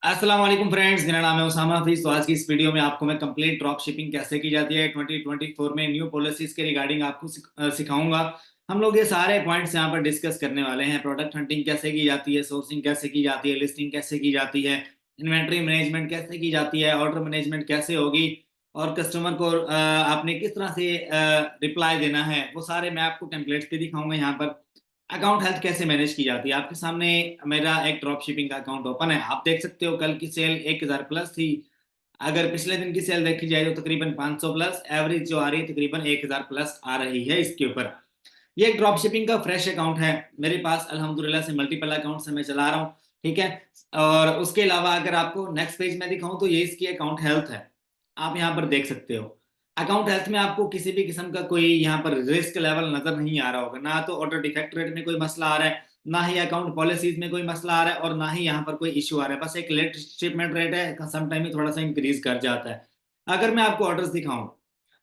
अस्सलाम वालेकुम फ्रेंड्स, मेरा नाम है उसामा हफीज। तो आज की इस वीडियो में आपको मैं कंप्लीट ड्रॉप शिपिंग कैसे की जाती है 2024 में न्यू पॉलिसीज के रिगार्डिंग आपको सिखाऊंगा। हम लोग ये सारे पॉइंट्स यहाँ पर डिस्कस करने वाले हैं। प्रोडक्ट हंटिंग कैसे की जाती है, सोर्सिंग कैसे की जाती है, लिस्टिंग कैसे की जाती है, इन्वेंट्री मैनेजमेंट कैसे की जाती है, ऑर्डर मैनेजमेंट कैसे होगी, और कस्टमर को आपने किस तरह से रिप्लाई देना है, वो सारे मैं आपको टेम्पलेट्स पे दिखाऊंगा। यहाँ पर अकाउंट हेल्थ कैसे मैनेज की जाती है, आपके सामने मेरा एक ड्रॉप शिपिंग का अकाउंट ओपन है। आप देख सकते हो कल की सेल 1000 प्लस थी। अगर पिछले दिन की सेल देखी जाए तो तकरीबन 500 प्लस, एवरेज जो आ रही है तकरीबन 1000 प्लस आ रही है इसके ऊपर। ये एक ड्रॉप शिपिंग का फ्रेश अकाउंट है मेरे पास, अल्हम्दुलिल्लाह से मल्टीपल अकाउंट से मैं चला रहा हूँ। ठीक है। और उसके अलावा अगर आपको नेक्स्ट पेज में दिखाऊं तो ये इसकी अकाउंट हेल्थ है। आप यहाँ पर देख सकते हो अकाउंट हेल्थ में आपको किसी भी किस्म का कोई यहाँ पर रिस्क लेवल नजर नहीं आ रहा होगा। ना तो ऑर्डर डिफेक्ट रेट में कोई मसला आ रहा है, ना ही अकाउंट पॉलिसीज में कोई मसला आ रहा है, और ना ही यहाँ पर कोई इश्यू आ रहा है। बस एक लेट शिपमेंट रेट है, सम टाइम में थोड़ा सा इंक्रीज कर जाता है। अगर मैं आपको ऑर्डर्स दिखाऊं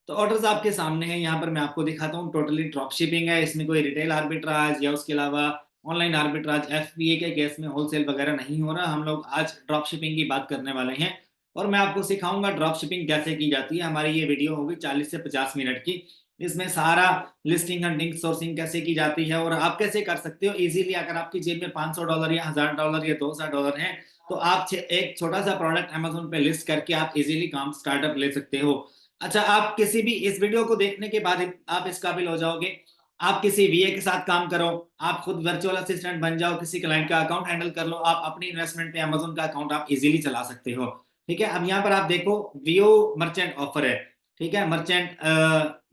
तो ऑर्डर्स आपके सामने है। यहाँ पर मैं आपको दिखाता हूँ, टोटली ड्रॉप शिपिंग है, इसमें कोई रिटेल आर्बिट्राज या उसके अलावा ऑनलाइन आर्बिट्राज एफबीए के केस में होलसेल वगैरह नहीं हो रहा। हम लोग आज ड्रॉप शिपिंग की बात करने वाले हैं और मैं आपको सिखाऊंगा ड्रॉप शिपिंग कैसे की जाती है। हमारी ये वीडियो होगी 40 से 50 मिनट की। इसमें सारा लिस्टिंग हंटिंग सोर्सिंग कैसे की जाती है और आप कैसे कर सकते हो इजीली। अगर आपकी जेब में $500 या $1000 या $2000 है तो आप एक छोटा सा प्रोडक्ट अमेजोन पे लिस्ट करके आप इजीली काम स्टार्टअप ले सकते हो। अच्छा, आप किसी भी इस वीडियो को देखने के बाद आप इस काबिल हो जाओगे, आप किसी वीए के साथ काम करो, आप खुद वर्चुअल असिस्टेंट बन जाओ, किसी क्लाइंट का अकाउंट हैंडल कर लो, आप अपनी इन्वेस्टमेंट पे अमेजोन का अकाउंट आप इजीली चला सकते हो। ठीक है। अब यहाँ पर आप देखो, वियो मर्चेंट ऑफर है। ठीक है। मर्चेंट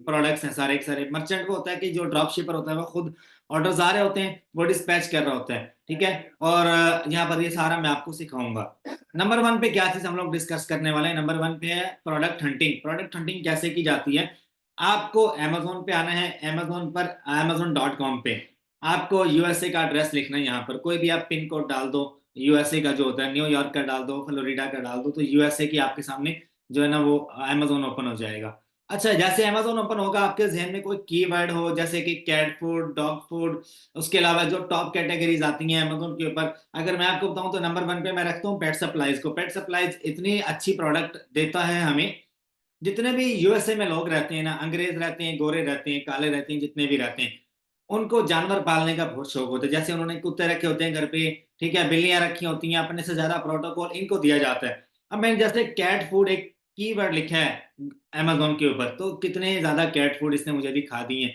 प्रोडक्ट्स हैं सारे के सारे। मर्चेंट वो होता है कि जो ड्रॉप शिपर होता है वो खुद ऑर्डर्स आ रहे होते हैं, वो डिस्पैच कर रहा होता है। ठीक है। और यहाँ पर ये सारा मैं आपको सिखाऊंगा। नंबर वन पे क्या चीज हम लोग डिस्कस करने वाले हैं, नंबर वन पे है प्रोडक्ट हंटिंग। प्रोडक्ट हंटिंग कैसे की जाती है, आपको अमेजोन पे आना है। अमेजोन पर amazon.com पे आपको यूएसए का एड्रेस लिखना है। यहाँ पर कोई भी आप पिन कोड डाल दो, यूएसए का जो होता है, न्यूयॉर्क का डाल दो, फ्लोरिडा का डाल दो, तो यूएसए की आपके सामने जो है ना वो अमेजोन ओपन हो जाएगा। अच्छा, जैसे अमेजोन ओपन होगा आपके जहन में कोई कीवर्ड हो, जैसे कि कैट फूड, डॉग फूड, उसके अलावा जो टॉप कैटेगरीज आती हैं अमेजोन के ऊपर, अगर मैं आपको बताऊं तो नंबर वन पे मैं रखता हूँ पेट सप्लाईज को। पेट सप्लाईज इतनी अच्छी प्रोडक्ट देता है हमें। जितने भी यूएसए में लोग रहते हैं ना, अंग्रेज रहते हैं, गोरे रहते हैं, काले रहते हैं, जितने भी रहते हैं, उनको जानवर पालने का बहुत शौक होता है। जैसे उन्होंने कुत्ते रखे होते हैं घर पे, ठीक है, बिल्लियां रखी होती हैं, अपने से ज्यादा प्रोटोकॉल इनको दिया जाता है। अब मैंने जैसे कैट फूड एक कीवर्ड लिखा है अमेजोन के ऊपर, तो कितने ज्यादा कैट फूड इसने मुझे दिखा दिए।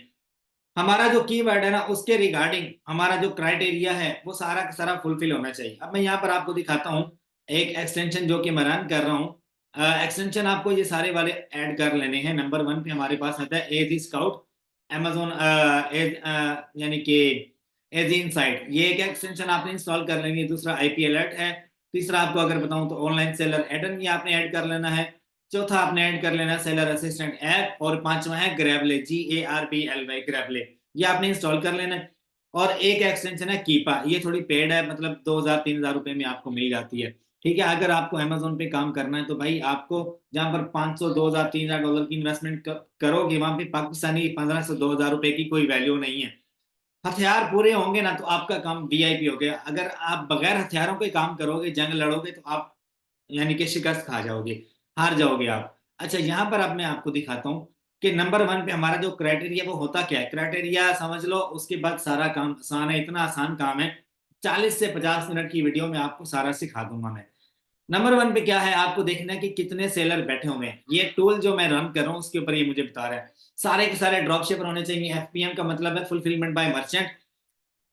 हमारा जो कीवर्ड है ना उसके रिगार्डिंग हमारा जो क्राइटेरिया है वो सारा का सारा फुलफिल होना चाहिए। अब मैं यहाँ पर आपको दिखाता हूँ एक एक्सटेंशन जो कि मैं रन कर रहा हूँ। एक्सटेंशन आपको ये सारे वाले ऐड कर लेने हैं। नंबर वन पे हमारे पास आता है एज स्काउट, अमेजोन एज यानी कि एज इनसाइट, ये एक एक्सटेंशन आपने इंस्टॉल कर लेनी है। दूसरा आईपी अलर्ट है। तीसरा आपको अगर बताऊं तो ऑनलाइन सेलर एडन, ये आपने ऐड कर लेना है। चौथा आपने ऐड कर लेना है सेलर असिस्टेंट ऐप, और पांचवा है ग्रेवले, GARBLY, ग्रेवले, ये आपने इंस्टॉल कर लेना है। और एक एक्सटेंशन है कीपा, ये थोड़ी पेड है, मतलब 2000-3000 रुपए में आपको मिल जाती है। ठीक है। अगर आपको अमेजोन पे काम करना है तो भाई आपको जहां पर 500 $2000-3000 की इन्वेस्टमेंट करोगे वहां पे पाकिस्तानी 1500-2000 रुपए की कोई वैल्यू नहीं है। हथियार पूरे होंगे ना तो आपका काम वीआईपी हो गया। अगर आप बगैर हथियारों के काम करोगे, जंग लड़ोगे, तो आप यानी कि शिकस्त खा जाओगे, हार जाओगे आप। अच्छा, यहाँ पर अब मैं आपको दिखाता हूँ कि नंबर वन पे हमारा जो क्राइटेरिया वो होता क्या है। क्राइटेरिया समझ लो, उसके बाद सारा काम आसान है। इतना आसान काम है, 40 से 50 मिनट की वीडियो में आपको सारा सिखा दूंगा मैं। नंबर वन पे क्या है, आपको देखना है कि कितने सेलर बैठे हुए हैं। ये टूल जो मैं रन कर रहा हूँ उसके ऊपर ये मुझे बता रहा है सारे के सारे ड्रॉप शिपर होने चाहिए। एफपीएम का मतलब है फुलफिलमेंट बाय मर्चेंट।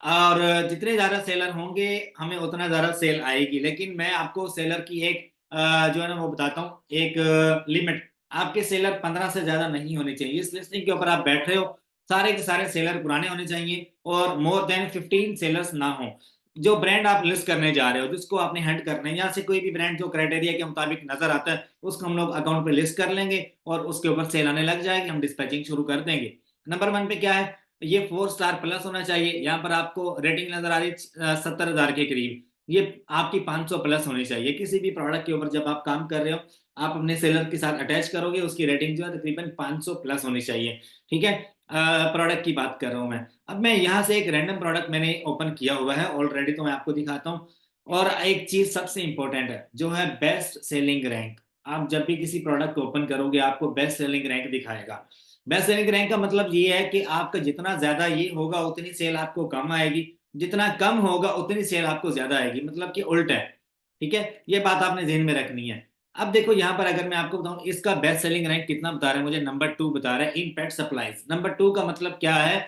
और जितने ज्यादा सेलर होंगे हमें उतना ज्यादा सेल आएगी। लेकिन मैं आपको सेलर की एक जो है ना वो बताता हूँ, एक लिमिट। आपके सेलर 15 से ज्यादा नहीं होने चाहिए। इस लिस्टिंग के ऊपर आप बैठ रहे हो, सारे के सारे सेलर पुराने होने चाहिए और मोर देन 15 सेलर्स ना हो। जो ब्रांड आप लिस्ट करने जा रहे हो, जिसको आपने हैंड करना है, यहाँ से कोई भी ब्रांड जो क्राइटेरिया के मुताबिक नजर आता है उसको हम लोग अकाउंट पे लिस्ट कर लेंगे और उसके ऊपर सेल आने लग जाएगी, हम डिस्पैचिंग शुरू कर देंगे। नंबर वन पे क्या है, ये 4 स्टार प्लस होना चाहिए। यहाँ पर आपको रेटिंग नजर आ रही है 70,000 के करीब। ये आपकी 500 प्लस होनी चाहिए। किसी भी प्रोडक्ट के ऊपर जब आप काम कर रहे हो, आप अपने सेलर के साथ अटैच करोगे, उसकी रेटिंग जो है तकरीबन 500 प्लस होनी चाहिए। ठीक है। प्रोडक्ट की बात कर रहा हूँ मैं। अब मैं यहाँ से एक रैंडम प्रोडक्ट मैंने ओपन किया हुआ है ऑलरेडी, तो मैं आपको दिखाता हूँ। और एक चीज सबसे इंपॉर्टेंट है जो है बेस्ट सेलिंग रैंक। आप जब भी किसी प्रोडक्ट को ओपन करोगे आपको बेस्ट सेलिंग रैंक दिखाएगा। बेस्ट सेलिंग रैंक का मतलब ये है कि आपका जितना ज्यादा ये होगा उतनी सेल आपको कम आएगी, जितना कम होगा उतनी सेल आपको ज्यादा आएगी, मतलब कि उल्टा है। ठीक है, ये बात आपने ध्यान में रखनी है। अब देखो यहाँ पर अगर मैं आपको बताऊं इसका बेस्ट सेलिंग रैंक कितना बता रहा है, मुझे नंबर 2 बता रहा है इन पेट सप्लाईज। नंबर 2 का मतलब क्या है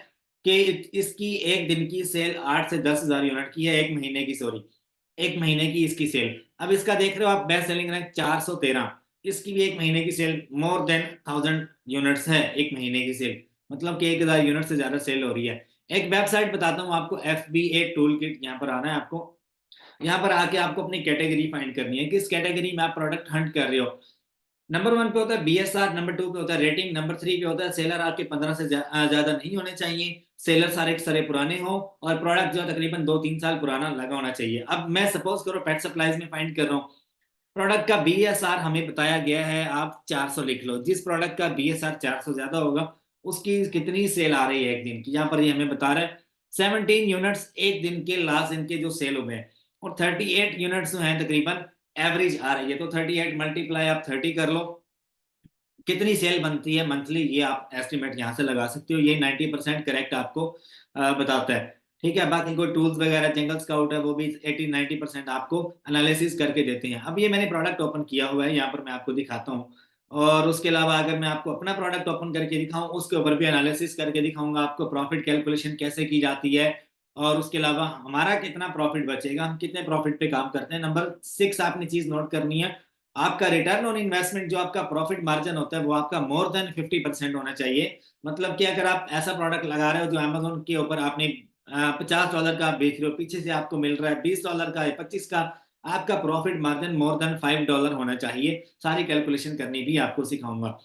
कि इसकी एक दिन की सेल 8 से 10 हजार यूनिट की है, एक महीने की, सॉरी, एक महीने की इसकी सेल। अब इसका देख रहे हो आप बेस्ट सेलिंग रैंक 413, इसकी भी एक महीने की सेल मोर देन 1000 यूनिट्स है, एक महीने की सेल, मतलब कि 1000 यूनिट से ज्यादा सेल हो रही है। एक वेबसाइट बताता हूँ आपको, FBA टूल किट, यहाँ पर आना है आपको। यहाँ पर आके आपको अपनी कैटेगरी फाइंड करनी है, किस कैटेगरी में आप प्रोडक्ट हंट कर रहे हो। नंबर 1 पे होता है BSR, नंबर 2 पे होता है रेटिंग, नंबर 3 पे होता है सेलर आपके 15 से ज्यादा नहीं होने चाहिए, सेलर सारे के सारे पुराने हो, और प्रोडक्ट जो है तकरीबन 2-3 साल पुराना लगा होना चाहिए। अब मैं सपोज करो पेट सप्लाईज में फाइंड कर रहा हूँ, प्रोडक्ट का BSR हमें बताया गया है, आप 400 लिख लो। जिस प्रोडक्ट का BSR 400 ज्यादा होगा उसकी कितनी सेल आ रही है एक दिन की, यहाँ पर ये हमें बता रहा है 17 यूनिट्स एक दिन के लास्ट दिन के जो सेल हुए हैं, और 38 यूनिट्स जो हैं तकरीबन एवरेज आ रही है। तो 38 मल्टीप्लाई आप 30 कर लो, कितनी सेल बनती है मंथली, ये आप एस्टिमेट यहाँ से लगा सकते हो। ये 90% करेक्ट आपको बताता है। ठीक है, बाकी कोई टूल्स वगैरह जंगल स्काउट है वो भी 80-90% आपको एनालिसिस करके देते हैं। अब ये मैंने प्रोडक्ट ओपन किया हुआ है, यहाँ पर मैं आपको दिखाता हूँ। और उसके अलावा अगर मैं आपको अपना प्रोडक्ट ओपन करके दिखाऊं उसके ऊपर भी एनालिसिस करके दिखाऊंगा आपको, प्रॉफिट कैलकुलेशन कैसे की जाती है, और उसके अलावा हमारा कितना प्रॉफिट बचेगा, हम कितने प्रॉफिट पे काम करते हैं। नंबर 6 आपने चीज नोट करनी है, आपका रिटर्न ऑन इन्वेस्टमेंट, जो आपका प्रॉफिट मार्जिन होता है वो आपका मोर देन 50% होना चाहिए। मतलब कि अगर आप ऐसा प्रोडक्ट लगा रहे हो जो अमेजोन के ऊपर आपने $50 का आप बेच रहे हो, पीछे से आपको मिल रहा है $20 का या 25 का, आपका प्रॉफिट मार्जिन मोर देन $5 होना चाहिए। सारी कैलकुलेशन करनी भी आपको सिखाऊंगा।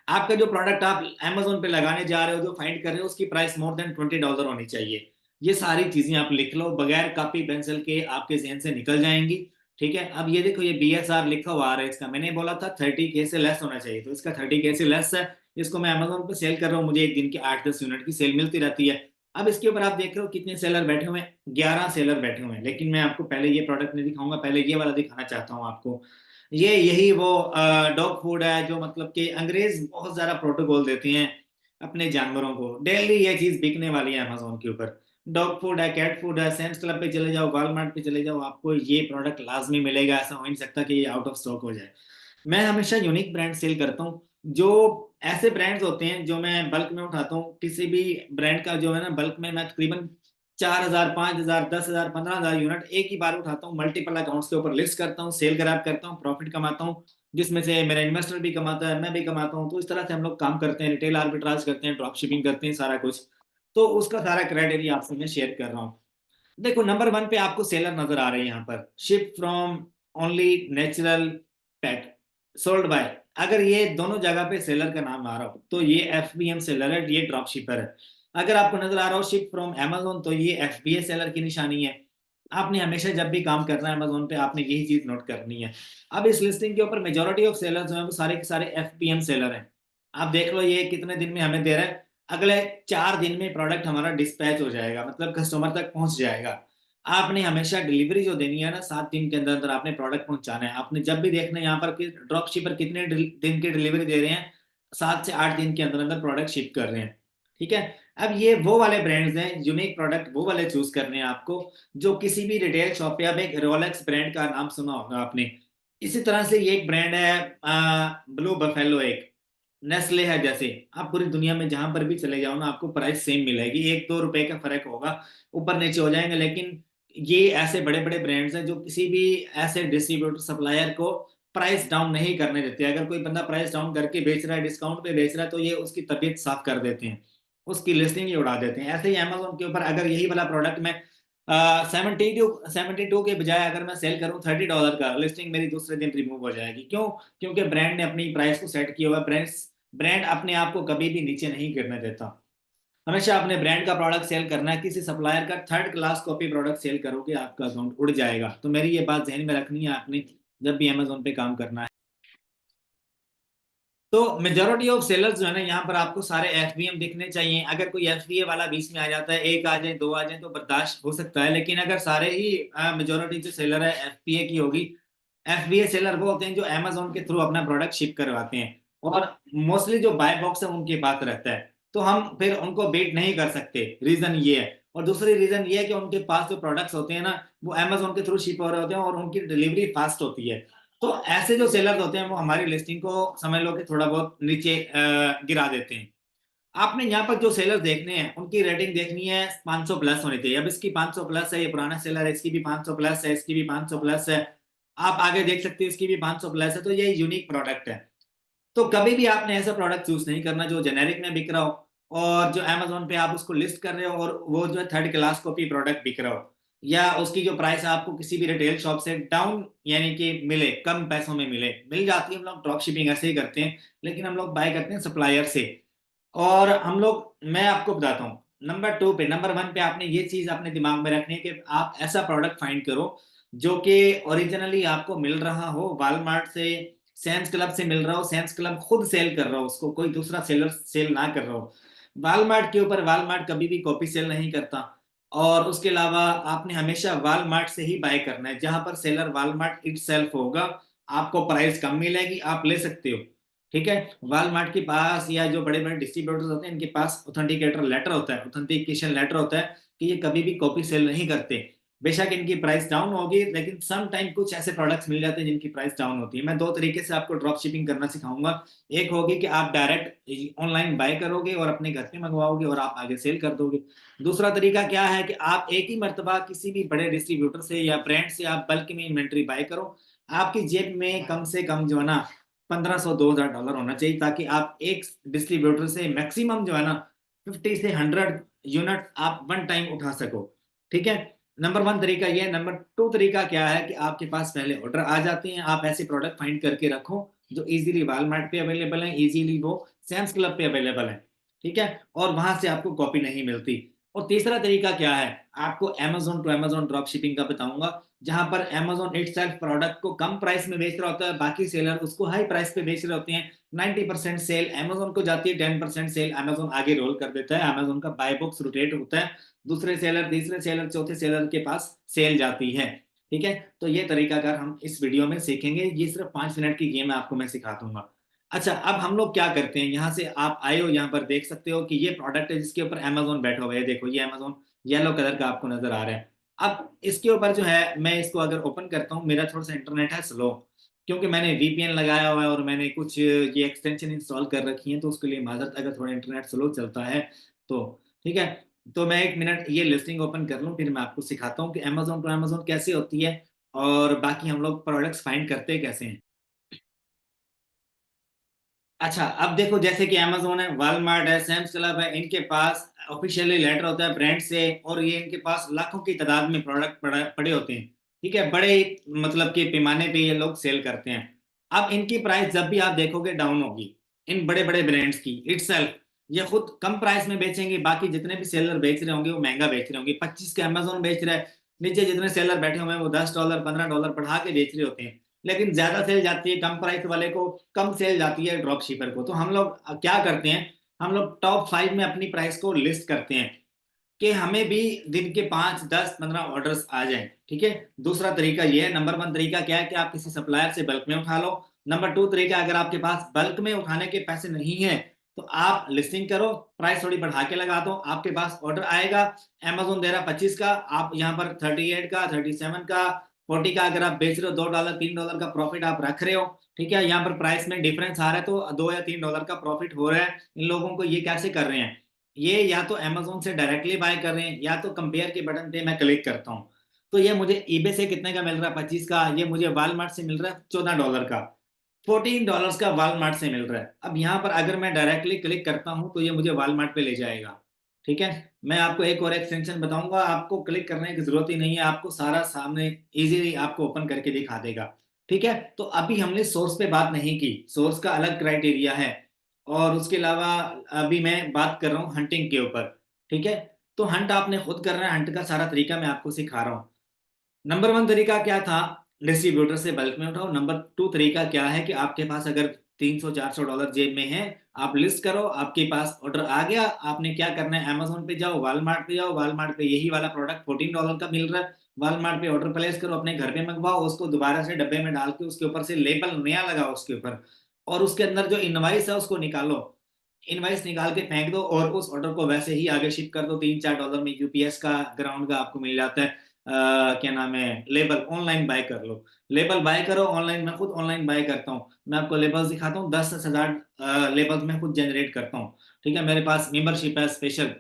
आपका जो प्रोडक्ट आप अमेजोन पे लगाने जा रहे हो, जो फाइंड कर रहे हो, उसकी प्राइस मोर देन $20 होनी चाहिए। ये सारी चीजें आप लिख लो, बगैर कॉपी पेंसिल के आपके जहन से निकल जाएंगी। ठीक है, अब ये देखो ये BSR लिखा हुआ आ रहा है, इसका मैंने बोला था 30K से लेस होना चाहिए, तो इसका 30K से लेस है। इसको मैं अमेजोन पे सेल कर रहा हूँ, मुझे एक दिन की 8-10 यूनिट की सेल मिलती रहती है। अब इसके ऊपर आप देख रहे हो कितने सेलर बैठे हुए हैं, 11 सेलर बैठे हुए हैं। लेकिन मैं आपको पहले ये प्रोडक्ट नहीं दिखाऊंगा, पहले ये वाला दिखाना चाहता हूँ आपको। ये यही वो डॉग फूड है जो, मतलब कि अंग्रेज बहुत ज्यादा प्रोटोकॉल देते हैं अपने जानवरों को, डेली ये चीज बिकने वाली है अमेजोन के ऊपर। डॉग फूड है, कैट फूड है, सैम्स क्लब पे चले जाओ, वॉलमार्ट पे चले जाओ, आपको ये प्रोडक्ट लाजमी मिलेगा, ऐसा हो नहीं सकता कि ये आउट ऑफ स्टॉक हो जाए। मैं हमेशा यूनिक ब्रांड सेल करता हूँ, जो ऐसे ब्रांड्स होते हैं जो मैं बल्क में उठाता हूँ। किसी भी ब्रांड का जो है ना बल्क में मैं तकरीबन 4,000, 5,000, 10,000, 15,000 यूनिट एक ही बार उठाता हूँ, मल्टीपल अकाउंट्स के ऊपर लिस्ट करता हूँ, सेल ग्रैब करता हूँ, प्रॉफिट कमाता हूँ, जिसमें से मेरा इन्वेस्टर भी कमाता है, मैं भी कमाता हूँ। तो इस तरह से हम लोग काम करते हैं, रिटेल आर्बिट्राज करते हैं, ड्रॉप शिपिंग करते हैं, सारा कुछ। तो उसका सारा क्राइटेरिया आपसे मैं शेयर कर रहा हूँ। देखो नंबर 1 पे आपको सेलर नजर आ रहे हैं यहाँ पर, ship from only natural pet sold by. अगर ये दोनों जगह पे सेलर का नाम आ रहा हो तो ये FBM सेलर है, ये ड्रॉप शिपर है। अगर आपको नजर आ रहा हो शिप फ्रॉम अमेजोन तो ये FBA सेलर की निशानी है। आपने हमेशा जब भी काम करना है अमेजोन पे आपने यही चीज नोट करनी है। अब इस लिस्टिंग के ऊपर मेजोरिटी ऑफ सेलर जो है वो सारे के सारे FBM सेलर हैं। आप देख लो ये कितने दिन में हमें दे रहा है, अगले 4 दिन में प्रोडक्ट हमारा डिस्पैच हो जाएगा, मतलब कस्टमर तक पहुंच जाएगा। आपने हमेशा डिलीवरी जो देनी है ना 7 दिन के अंदर अंदर आपने प्रोडक्ट पहुंचाना है। आपने जब भी देखना है यहाँ पर कि ड्रॉप शिपर कितने दिन की डिलीवरी दे रहे हैं, 7 से 8 दिन के अंदर अंदर प्रोडक्ट शिप कर रहे हैं। ठीक है, अब ये वो वाले ब्रांड्स हैं, यूनिक प्रोडक्ट वो वाले चूज करने हैं आपको, जो किसी भी रिटेल शॉप पे, अब एक रोलेक्स ब्रांड का नाम सुना होगा आपने, इसी तरह से ये एक ब्रांड है ब्लू बफेलो, एक नेस्ले है। जैसे आप पूरी दुनिया में जहां पर भी चले जाओ ना आपको प्राइस सेम मिलेगी, 1-2 रुपए का फर्क होगा, ऊपर नीचे हो जाएंगे, लेकिन ये ऐसे बड़े बड़े ब्रांड्स हैं जो किसी भी ऐसे डिस्ट्रीब्यूटर सप्लायर को प्राइस डाउन नहीं करने देते। अगर कोई बंदा प्राइस डाउन करके बेच रहा है, डिस्काउंट पे बेच रहा है, तो ये उसकी तबीयत साफ कर देते हैं, उसकी लिस्टिंग ही उड़ा देते हैं। ऐसे ही अमेजोन के ऊपर अगर यही वाला प्रोडक्ट मैं 72 के बजाय अगर मैं सेल करूं $30 का, लिस्टिंग मेरी दूसरे दिन रिमूव हो जाएगी। क्यों? क्योंकि ब्रांड ने अपनी प्राइस को सेट किया हुआ है। ब्रांड अपने आप को कभी भी नीचे नहीं गिरने देता। हमेशा अपने ब्रांड का प्रोडक्ट सेल करना है, किसी सप्लायर का third class copy product sell करोगे आपका अकाउंट उड़ जाएगा। तो मेरी ये बात ध्यान में रखनी है आपने जब भी अमेजोन पे काम करना है। तो मेजोरिटी ऑफ सेलर्स जो है ना, यहाँ पर आपको सारे एफबीएम दिखने चाहिए। अगर कोई एफबीए वाला बीच में आ जाता है, एक आ जाए, दो आ जाए, तो बर्दाश्त हो सकता है। लेकिन अगर सारे ही मेजोरिटी जो सेलर है एफबीए की होगी, एफबीए सेलर वो होते हैं जो अमेजोन के थ्रू अपना प्रोडक्ट शिप करवाते हैं, और मोस्टली जो बाय बॉक्स है उनके पास रहता है, तो हम फिर उनको बेट नहीं कर सकते। रीजन ये है। और दूसरी रीजन ये है कि उनके पास जो प्रोडक्ट्स होते हैं ना, वो अमेजोन के थ्रू शिप हो रहे होते हैं और उनकी डिलीवरी फास्ट होती है। तो ऐसे जो सेलर्स होते हैं वो हमारी लिस्टिंग को समझ लो कि थोड़ा बहुत नीचे गिरा देते हैं। आपने यहाँ पर जो सेलर देखने हैं उनकी रेटिंग देखनी है, 500 प्लस होनी चाहिए। अब इसकी 500 प्लस है, ये पुराना सेलर है, इसकी भी 500 प्लस है, इसकी भी 500 प्लस है, आप आगे देख सकते हैं इसकी भी 500 प्लस है, तो ये यूनिक प्रोडक्ट है। तो कभी भी आपने ऐसा प्रोडक्ट चूज नहीं करना जो जेनेरिक में बिक रहा हो, और जो अमेजोन पे आप उसको लिस्ट कर रहे हो और वो जो है थर्ड क्लास कॉपी प्रोडक्ट बिक रहा हो, या उसकी जो प्राइस है आपको किसी भी रिटेल शॉप से डाउन यानी कि मिले, कम पैसों में मिल जाती है। हम लोग ड्रॉप शिपिंग ऐसे ही करते हैं, लेकिन हम लोग बाय करते हैं सप्लायर से। और हम लोग, मैं आपको बताता हूँ, नंबर टू पे, नंबर वन पे आपने ये चीज अपने दिमाग में रखनी है कि आप ऐसा प्रोडक्ट फाइंड करो जो कि ओरिजिनली आपको मिल रहा हो वॉलमार्ट से, सैम्स क्लब से मिल रहा हो, सैम्स क्लब खुद सेल कर रहा हो, उसको कोई दूसरा सेलर सेल ना कर रहा हो। वॉलमार्ट के ऊपर वॉलमार्ट कभी भी कॉपी सेल नहीं करता। और उसके अलावा आपने हमेशा वॉलमार्ट से ही बाय करना है, जहां पर सेलर वॉलमार्ट इटसेल्फ होगा। आपको प्राइस कम मिलेगी, आप ले सकते हो। ठीक है। वॉलमार्ट के पास या जो बड़े बड़े डिस्ट्रीब्यूटर्स होते हैं, इनके पास ऑथेंटिकेटर लेटर होता है, ऑथेंटिकेशन लेटर होता है कि ये कभी भी कॉपी सेल नहीं करते। बेशक इनकी प्राइस डाउन होगी, लेकिन सम टाइम कुछ ऐसे प्रोडक्ट्स मिल जाते हैं जिनकी प्राइस डाउन होती है। मैं दो तरीके से आपको ड्रॉप शिपिंग करना सिखाऊंगा। एक होगी कि आप डायरेक्ट ऑनलाइन बाय करोगे और अपने घर पे मंगवाओगे और आप आगे सेल कर दोगे। दूसरा तरीका क्या है कि आप एक ही मर्तबा किसी भी बड़े डिस्ट्रीब्यूटर से या ब्रांड से आप बल्क में इन्वेंट्री बाय करो। आपकी जेब में कम से कम जो है ना $1500-2000 होना चाहिए, ताकि आप एक डिस्ट्रीब्यूटर से मैक्सिमम जो है ना 50 से 100 यूनिट आप वन टाइम उठा सको। ठीक है। नंबर वन तरीका ये है। नंबर टू तरीका क्या है कि आपके पास पहले ऑर्डर आ जाते हैं, आप ऐसे प्रोडक्ट फाइंड करके रखो जो इजीली वॉलमार्ट पे अवेलेबल है, इजीली वो सैम्स क्लब पे अवेलेबल है। ठीक है। और वहां से आपको कॉपी नहीं मिलती। और तीसरा तरीका क्या है, आपको Amazon to Amazon drop shipping का बताऊंगा, जहां पर अमेजोन इटसेल्फ प्रोडक्ट को कम प्राइस में बेच रहा होता है, बाकी सेलर उसको हाई प्राइस पे बेच रहे होते हैं। 90% सेल अमेजोन को जाती है, 10% सेल अमेजोन आगे रोल कर देता है। अमेजोन का बाय बॉक्स रोटेट होता है, दूसरे सेलर, तीसरे सेलर, चौथे सेलर के पास सेल जाती है। ठीक है। तो ये तरीकाकार हम इस वीडियो में सीखेंगे। ये सिर्फ 5 मिनट की गेम है, आपको मैं सिखा दूंगा। अच्छा, अब हम लोग क्या करते हैं, यहाँ से आप आए हो, यहाँ पर देख सकते हो कि ये प्रोडक्ट है जिसके ऊपर अमेजोन बैठा हुआ है। देखो ये अमेजोन येलो कलर का आपको नजर आ रहा है। अब इसके ऊपर जो है, मैं इसको अगर ओपन करता हूँ, मेरा थोड़ा सा इंटरनेट है स्लो, क्योंकि मैंने वीपीएन लगाया हुआ है और मैंने कुछ ये एक्सटेंशन इंस्टॉल कर रखी है, तो उसके लिए माजरत अगर थोड़ा इंटरनेट स्लो चलता है तो। ठीक है। तो मैं 1 मिनट ये लिस्टिंग ओपन कर लूँ, फिर मैं आपको सिखाता हूँ कि अमेजोन टू अमेजोन कैसे होती है, और बाकी हम लोग प्रोडक्ट्स फाइंड करते कैसे हैं। अच्छा, अब देखो, जैसे कि अमेजोन है, वॉलमार्ट है, सैम्स क्लब है, इनके पास ऑफिशियली लेटर होता है ब्रांड से, और ये इनके पास लाखों की तादाद में प्रोडक्ट पड़े होते हैं। ठीक है। बड़े मतलब के पैमाने पे ये लोग सेल करते हैं। अब इनकी प्राइस जब भी आप देखोगे डाउन होगी, इन बड़े बड़े ब्रांड्स की इटसेल्फ। ये खुद कम प्राइस में बेचेंगे, बाकी जितने भी सेलर बेच रहे होंगे वो महंगा बेच रहे होंगे। 25 के अमेजोन बेच रहा है, नीचे जितने सेलर बैठे हुए हैं वो $10 $15 बढ़ा के बेच रहे होते हैं। लेकिन ज्यादा सेल जाती है कम प्राइस वाले को, कम सेल जाती है ड्रॉप शिपर को। तो हम लोग क्या करते हैं, हम लोग टॉप 5 में अपनी प्राइस को लिस्ट करते हैं कि हमें भी दिन के 5 10 15 ऑर्डर्स आ जाएं। ठीक है। दूसरा तरीका ये है। नंबर वन तरीका क्या है कि आप किसी सप्लायर से बल्क में उठा लो। नंबर टू तरीका, अगर आपके पास बल्क में उठाने के पैसे नहीं है, तो आप लिस्टिंग करो, प्राइस थोड़ी बढ़ा के लगा दो, आपके पास ऑर्डर आएगा। अमेजोन दे रहा 25 का, आप यहाँ पर 38 का, 37 का, 40 का अगर आप बेच रहे हो, $2 $3 का प्रॉफिट आप रख रहे हो। ठीक है। यहाँ पर प्राइस में डिफरेंस आ रहा है, तो $2 या $3 का प्रॉफिट हो रहा है इन लोगों को। ये कैसे कर रहे हैं, ये या तो अमेजोन से डायरेक्टली बाय कर रहे हैं, या तो कंपेयर के बटन पे मैं क्लिक करता हूँ, तो ये मुझे ईबे से कितने का मिल रहा है, 25 का। ये मुझे वॉलमार्ट से मिल रहा है $14 का, $14 का वॉलमार्ट से मिल रहा है। अब यहाँ पर अगर मैं डायरेक्टली क्लिक करता हूँ तो ये मुझे वॉलमार्ट पे ले जाएगा। ठीक है। मैं आपको एक और एक्सटेंशन बताऊंगा, आपको क्लिक करने की जरूरत ही नहीं है, आपको सारा सामने इजीली आपको ओपन करके दिखा देगा। ठीक है। तो अभी हमने सोर्स पे बात नहीं की, सोर्स का अलग क्राइटेरिया है। और उसके अलावा अभी मैं बात कर रहा हूँ हंटिंग के ऊपर। ठीक है। तो हंट आपने खुद करना है, हंट का सारा तरीका मैं आपको सिखा रहा हूँ। नंबर वन तरीका क्या था, डिस्ट्रीब्यूटर से बल्क में उठाओ। नंबर टू तरीका क्या है कि आपके पास अगर $300-400 जेब में है, आप लिस्ट करो, आपके पास ऑर्डर आ गया, आपने क्या करना है, अमेजोन पे जाओ, वॉलमार्ट पे जाओ, वॉलमार्ट पे यही वाला प्रोडक्ट $14 का मिल रहा है, वॉलमार्ट पे ऑर्डर प्लेस करो, अपने घर पे मंगवाओ, उसको दोबारा से डब्बे में डाल के उसके ऊपर से लेबल नया लगाओ उसके ऊपर, और उसके अंदर जो इनवाइस है उसको निकालो, इनवाइस निकाल के फेंक दो, और उस ऑर्डर को वैसे ही आगे शिप कर दो। $3-4 में यूपीएस का ग्राउंड का आपको मिल जाता है, क्या नाम है, लेबल, ऑनलाइन बाय कर लो, लेबल बाय करो ऑनलाइन। मैं खुद ऑनलाइन बाय करता हूँ, मैं आपको लेबल्स दिखाता हूँ, 10,000 लेबल्स मैं खुद जनरेट करता हूँ। ठीक है, मेरे पास मेंबरशिप है स्पेशल,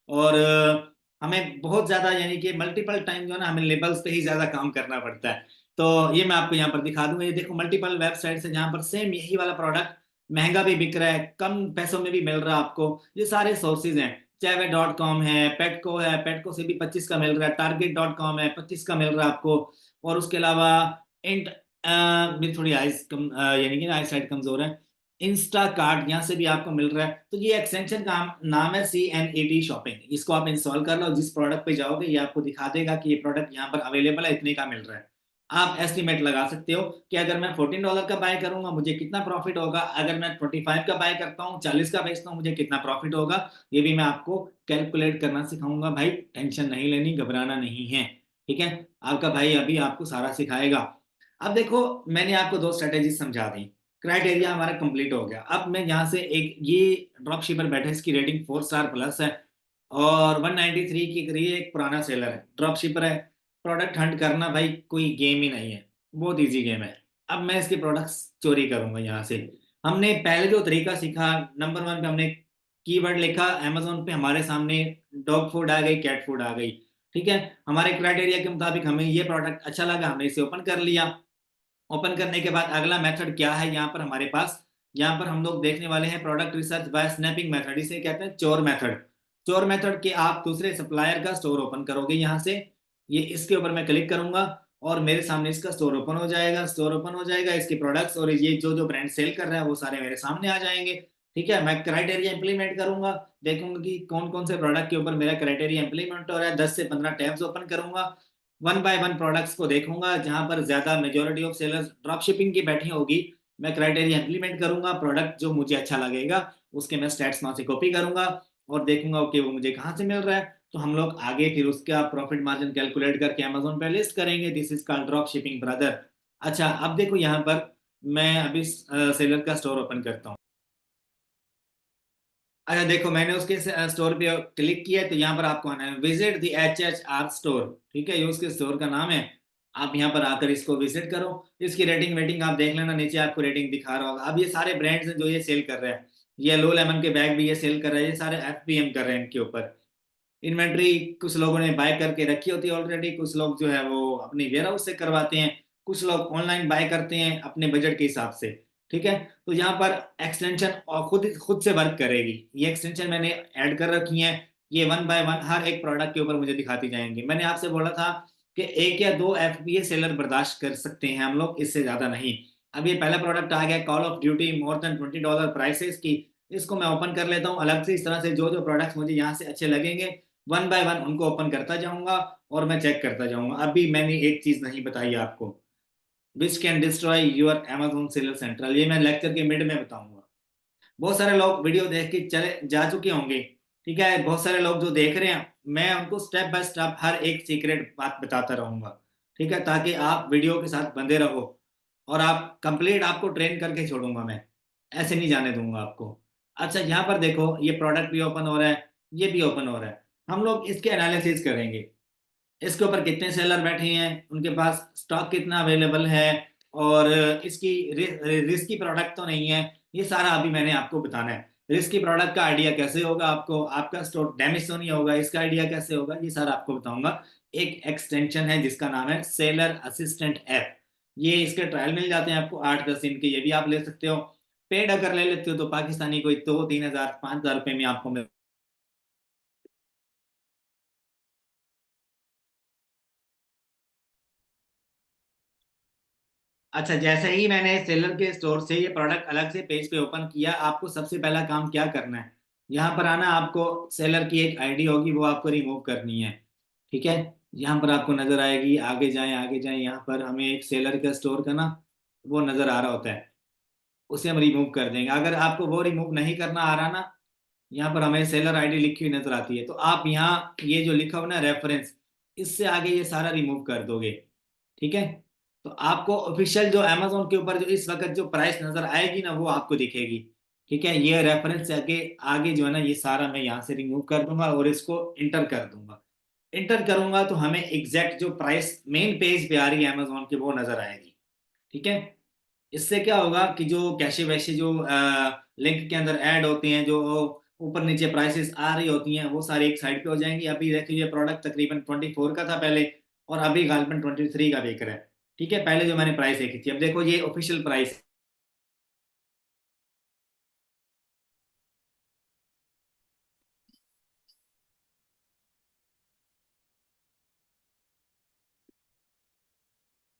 और हमें बहुत ज्यादा यानी कि मल्टीपल टाइम जो है ना, हमें लेबल्स पे ही ज्यादा काम करना पड़ता है। तो ये मैं आपको यहाँ पर दिखा दूंगा, ये देखो मल्टीपल वेबसाइट्स है जहाँ पर सेम यही वाला प्रोडक्ट महंगा भी बिक रहा है, कम पैसों में भी मिल रहा है आपको। ये सारे सोर्सेज हैं, चाहे वह .com है, पेटको है, पेटको से भी 25 का मिल रहा है, target.com है, 25 का मिल रहा है आपको। और उसके अलावा इंट मेरी थोड़ी आइज कम यानी कि आई साइड कमजोर है, इंस्टा कार्ड यहाँ से भी आपको मिल रहा है। तो ये एक्सटेंशन का नाम है CNET शॉपिंग, इसको आप इंस्टॉल कर लो, जिस प्रोडक्ट पे जाओगे ये आपको दिखा देगा कि ये प्रोडक्ट यहाँ पर अवेलेबल है, इतने का मिल रहा है। आप एस्टिमेट लगा सकते हो कि अगर मैं $14 का बाय करूंगा मुझे कितना प्रॉफिट होगा, अगर मैं 25 का बाय करता हूँ, 40 का बेचता हूँ, मुझे कितना प्रॉफिट होगा। ये भी मैं आपको कैलकुलेट करना सिखाऊंगा भाई, टेंशन नहीं लेनी, घबराना नहीं है। ठीक है, आपका भाई अभी आपको सारा सिखाएगा। अब देखो, मैंने आपको दो स्ट्रेटेजी समझा दी, क्राइटेरिया हमारा कंप्लीट हो गया। अब मैं यहाँ से एक, ये ड्रॉप शिपर बैठे, इसकी रेटिंग 4 स्टार प्लस है, और 193 की करी है, एक पुराना सेलर है, ड्रॉप शिपर है। प्रोडक्ट हंट करना भाई कोई गेम ही नहीं है, बहुत इजी गेम है। अब मैं इसके प्रोडक्ट्स चोरी करूंगा यहाँ से। हमने पहले जो तरीका सीखा, नंबर 1 पे हमने कीवर्ड लिखा, अमेजोन पे हमारे सामने डॉग फूड आ गई, कैट फूड आ गई। ठीक है, हमारे क्राइटेरिया के मुताबिक हमें ये प्रोडक्ट अच्छा लगा, हमने इसे ओपन कर लिया। ओपन करने के बाद अगला मेथड क्या है यहाँ पर हमारे पास, यहाँ पर हम लोग देखने वाले हैं product research by snapping method, इसे कहते हैं चोर मेथड। चोर मेथड के आप दूसरे सप्लायर का स्टोर ओपन करोगे यहाँ से, ये इसके ऊपर मैं क्लिक करूंगा और मेरे सामने इसका स्टोर ओपन हो जाएगा, स्टोर ओपन हो जाएगा, इसके प्रोडक्ट्स और ये जो जो ब्रांड सेल कर रहा है वो सारे मेरे सामने आ जाएंगे। ठीक है, मैं क्राइटेरिया इंप्लीमेंट करूंगा, देखूंगा कि कौन कौन से प्रोडक्ट के ऊपर मेरा क्राइटेरिया इंप्लीमेंट हो रहा है, 10 से 15 टैब्स ओपन करूंगा, वन बाय वन प्रोडक्ट्स को देखूंगा, जहां पर ज्यादा majority of sellers drop shipping की बैठी होगी, मैं क्राइटेरिया इंप्लीमेंट करूंगा, प्रोडक्ट जो मुझे अच्छा लगेगा उसके मैं स्टैट्स वहां से कॉपी करूंगा और देखूंगा कि वो मुझे कहाँ से मिल रहा है। तो हम लोग आगे फिर उसका प्रॉफिट मार्जिन कैलकुलेट करके अमेजोन पे लिस्ट करेंगे, this is called drop shipping brother. अच्छा, अब देखो यहाँ पर मैं अभी सेलर का स्टोर ओपन करता हूँ। अच्छा देखो, मैंने उसके स्टोर पे क्लिक किया है, तो यहाँ पर आपको आना है विजिट द HHR स्टोर। ठीक है, ये उसके स्टोर का नाम है। आप यहाँ पर आकर इसको विजिट करो, इसकी रेटिंग वेटिंग आप देख लेना, नीचे आपको रेटिंग दिखा रहा होगा। अब ये सारे ब्रांड्स हैं जो ये सेल कर रहे हैं, ये लो लेमन के बैग भी ये सेल कर रहे हैं, ये सारे FBM कर रहे हैं इनके ऊपर। इन्वेंट्री कुछ लोगों ने बाय करके रखी होती है ऑलरेडी, कुछ लोग जो है वो अपनी वेयर हाउस से करवाते हैं, कुछ लोग ऑनलाइन बाय करते हैं अपने बजट के हिसाब से। ठीक है, तो यहाँ पर एक्सटेंशन और खुद खुद से वर्क करेगी, ये एक्सटेंशन मैंने ऐड कर रखी है, ये वन बाय वन हर एक प्रोडक्ट के ऊपर मुझे दिखाती जाएंगी। मैंने आपसे बोला था कि एक या दो FBA सेलर बर्दाश्त कर सकते हैं हम लोग, इससे ज्यादा नहीं। अब ये पहला प्रोडक्ट आ गया, call of duty more than $20 prices की, इसको मैं ओपन कर लेता हूँ अलग से। इस तरह से जो जो प्रोडक्ट्स मुझे यहाँ से अच्छे लगेंगे वन बाय वन उनको ओपन करता जाऊंगा और मैं चेक करता जाऊंगा। अभी मैंने एक चीज नहीं बताई आपको, which can destroy your Amazon seller central, ये मैं लेक्चर के मिड में बताऊंगा। बहुत सारे लोग वीडियो देख के चले जा चुके होंगे, ठीक है, बहुत सारे लोग जो देख रहे हैं, मैं उनको स्टेप बाय स्टेप हर एक सीक्रेट बात बताता रहूंगा। ठीक है, ताकि आप वीडियो के साथ बंधे रहो, और आप कंप्लीट आपको ट्रेन करके छोड़ूंगा मैं, ऐसे नहीं जाने दूंगा आपको। अच्छा, यहाँ पर देखो ये प्रोडक्ट भी ओपन हो रहा है, ये भी ओपन हो रहा है, हम लोग इसके एनालिसिस करेंगे, इसके ऊपर कितने सेलर बैठे हैं, उनके पास स्टॉक कितना अवेलेबल है, और इसकी रिस्की प्रोडक्ट तो नहीं है, ये सारा अभी मैंने आपको बताना है। रिस्की प्रोडक्ट का आइडिया कैसे होगा आपको, आपका स्टॉक डैमेज तो नहीं होगा, इसका आइडिया कैसे होगा, ये सारा आपको बताऊंगा। एक एक्सटेंशन है जिसका नाम है सेलर असिस्टेंट ऐप, ये इसके ट्रायल मिल जाते हैं आपको 8-10 दिन के, ये भी आप ले सकते हो। पेड अगर ले लेते हो तो पाकिस्तानी कोई 2-3 हज़ार 5 हज़ार रुपए में आपको मिल। अच्छा, जैसे ही मैंने सेलर के स्टोर से ये प्रोडक्ट अलग से पेज पे ओपन किया, आपको सबसे पहला काम क्या करना है, यहाँ पर आना, आपको सेलर की एक आईडी होगी वो आपको रिमूव करनी है। ठीक है, यहाँ पर आपको नजर आएगी, आगे जाएं आगे जाएं, यहाँ पर हमें एक सेलर का स्टोर का ना वो नजर आ रहा होता है। उसे हम रिमूव कर देंगे। अगर आपको वो रिमूव नहीं करना आ रहा ना, यहाँ पर हमें सेलर आईडी लिखी हुई नजर आती है, तो आप यहाँ ये जो लिखा हुआ ना रेफरेंस, इससे आगे ये सारा रिमूव कर दोगे। ठीक है, तो आपको ऑफिशियल जो अमेजोन के ऊपर जो इस वक्त जो प्राइस नजर आएगी ना, वो आपको दिखेगी। ठीक है, ये रेफरेंस से आगे आगे जो है ना, ये सारा मैं यहाँ से रिमूव कर दूंगा और इसको इंटर कर दूंगा। इंटर करूंगा तो हमें एग्जैक्ट जो प्राइस मेन पेज पे आ रही है अमेजोन की, वो नजर आएगी। ठीक है, इससे क्या होगा कि जो कैशे वैशे जो लिंक के अंदर ऐड होते हैं, जो ऊपर नीचे प्राइसेस आ रही होती हैं, वो सारी एक साइड पे हो जाएंगी। अभी देखिए ये प्रोडक्ट तकरीबन 24 का था पहले, और अभी गालबन 23 का बिक रहा है। ठीक है, पहले जो मैंने प्राइस देखी थी, अब देखो ये ऑफिशियल प्राइस।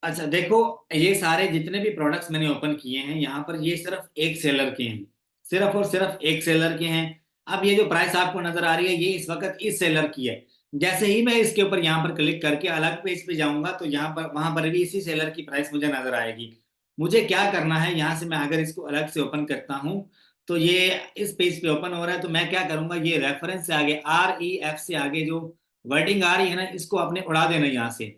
अच्छा देखो, ये सारे जितने भी प्रोडक्ट्स मैंने ओपन किए हैं यहाँ पर, ये सिर्फ एक सेलर के हैं, सिर्फ और सिर्फ एक सेलर के हैं। अब ये जो प्राइस आपको नजर आ रही है, ये इस वक्त इस सेलर की है। जैसे ही मैं इसके ऊपर यहाँ पर क्लिक करके अलग पेज पे जाऊंगा, तो यहाँ पर वहां पर भी इसी सेलर की प्राइस मुझे नजर आएगी। मुझे क्या करना है, यहाँ से मैं अगर इसको अलग से ओपन करता हूँ, तो ये इस पेज पे ओपन हो रहा है, तो मैं क्या करूंगा, ये रेफरेंस से आगे REF से आगे जो वर्डिंग आ रही है ना, इसको आपने उड़ा देना यहाँ से।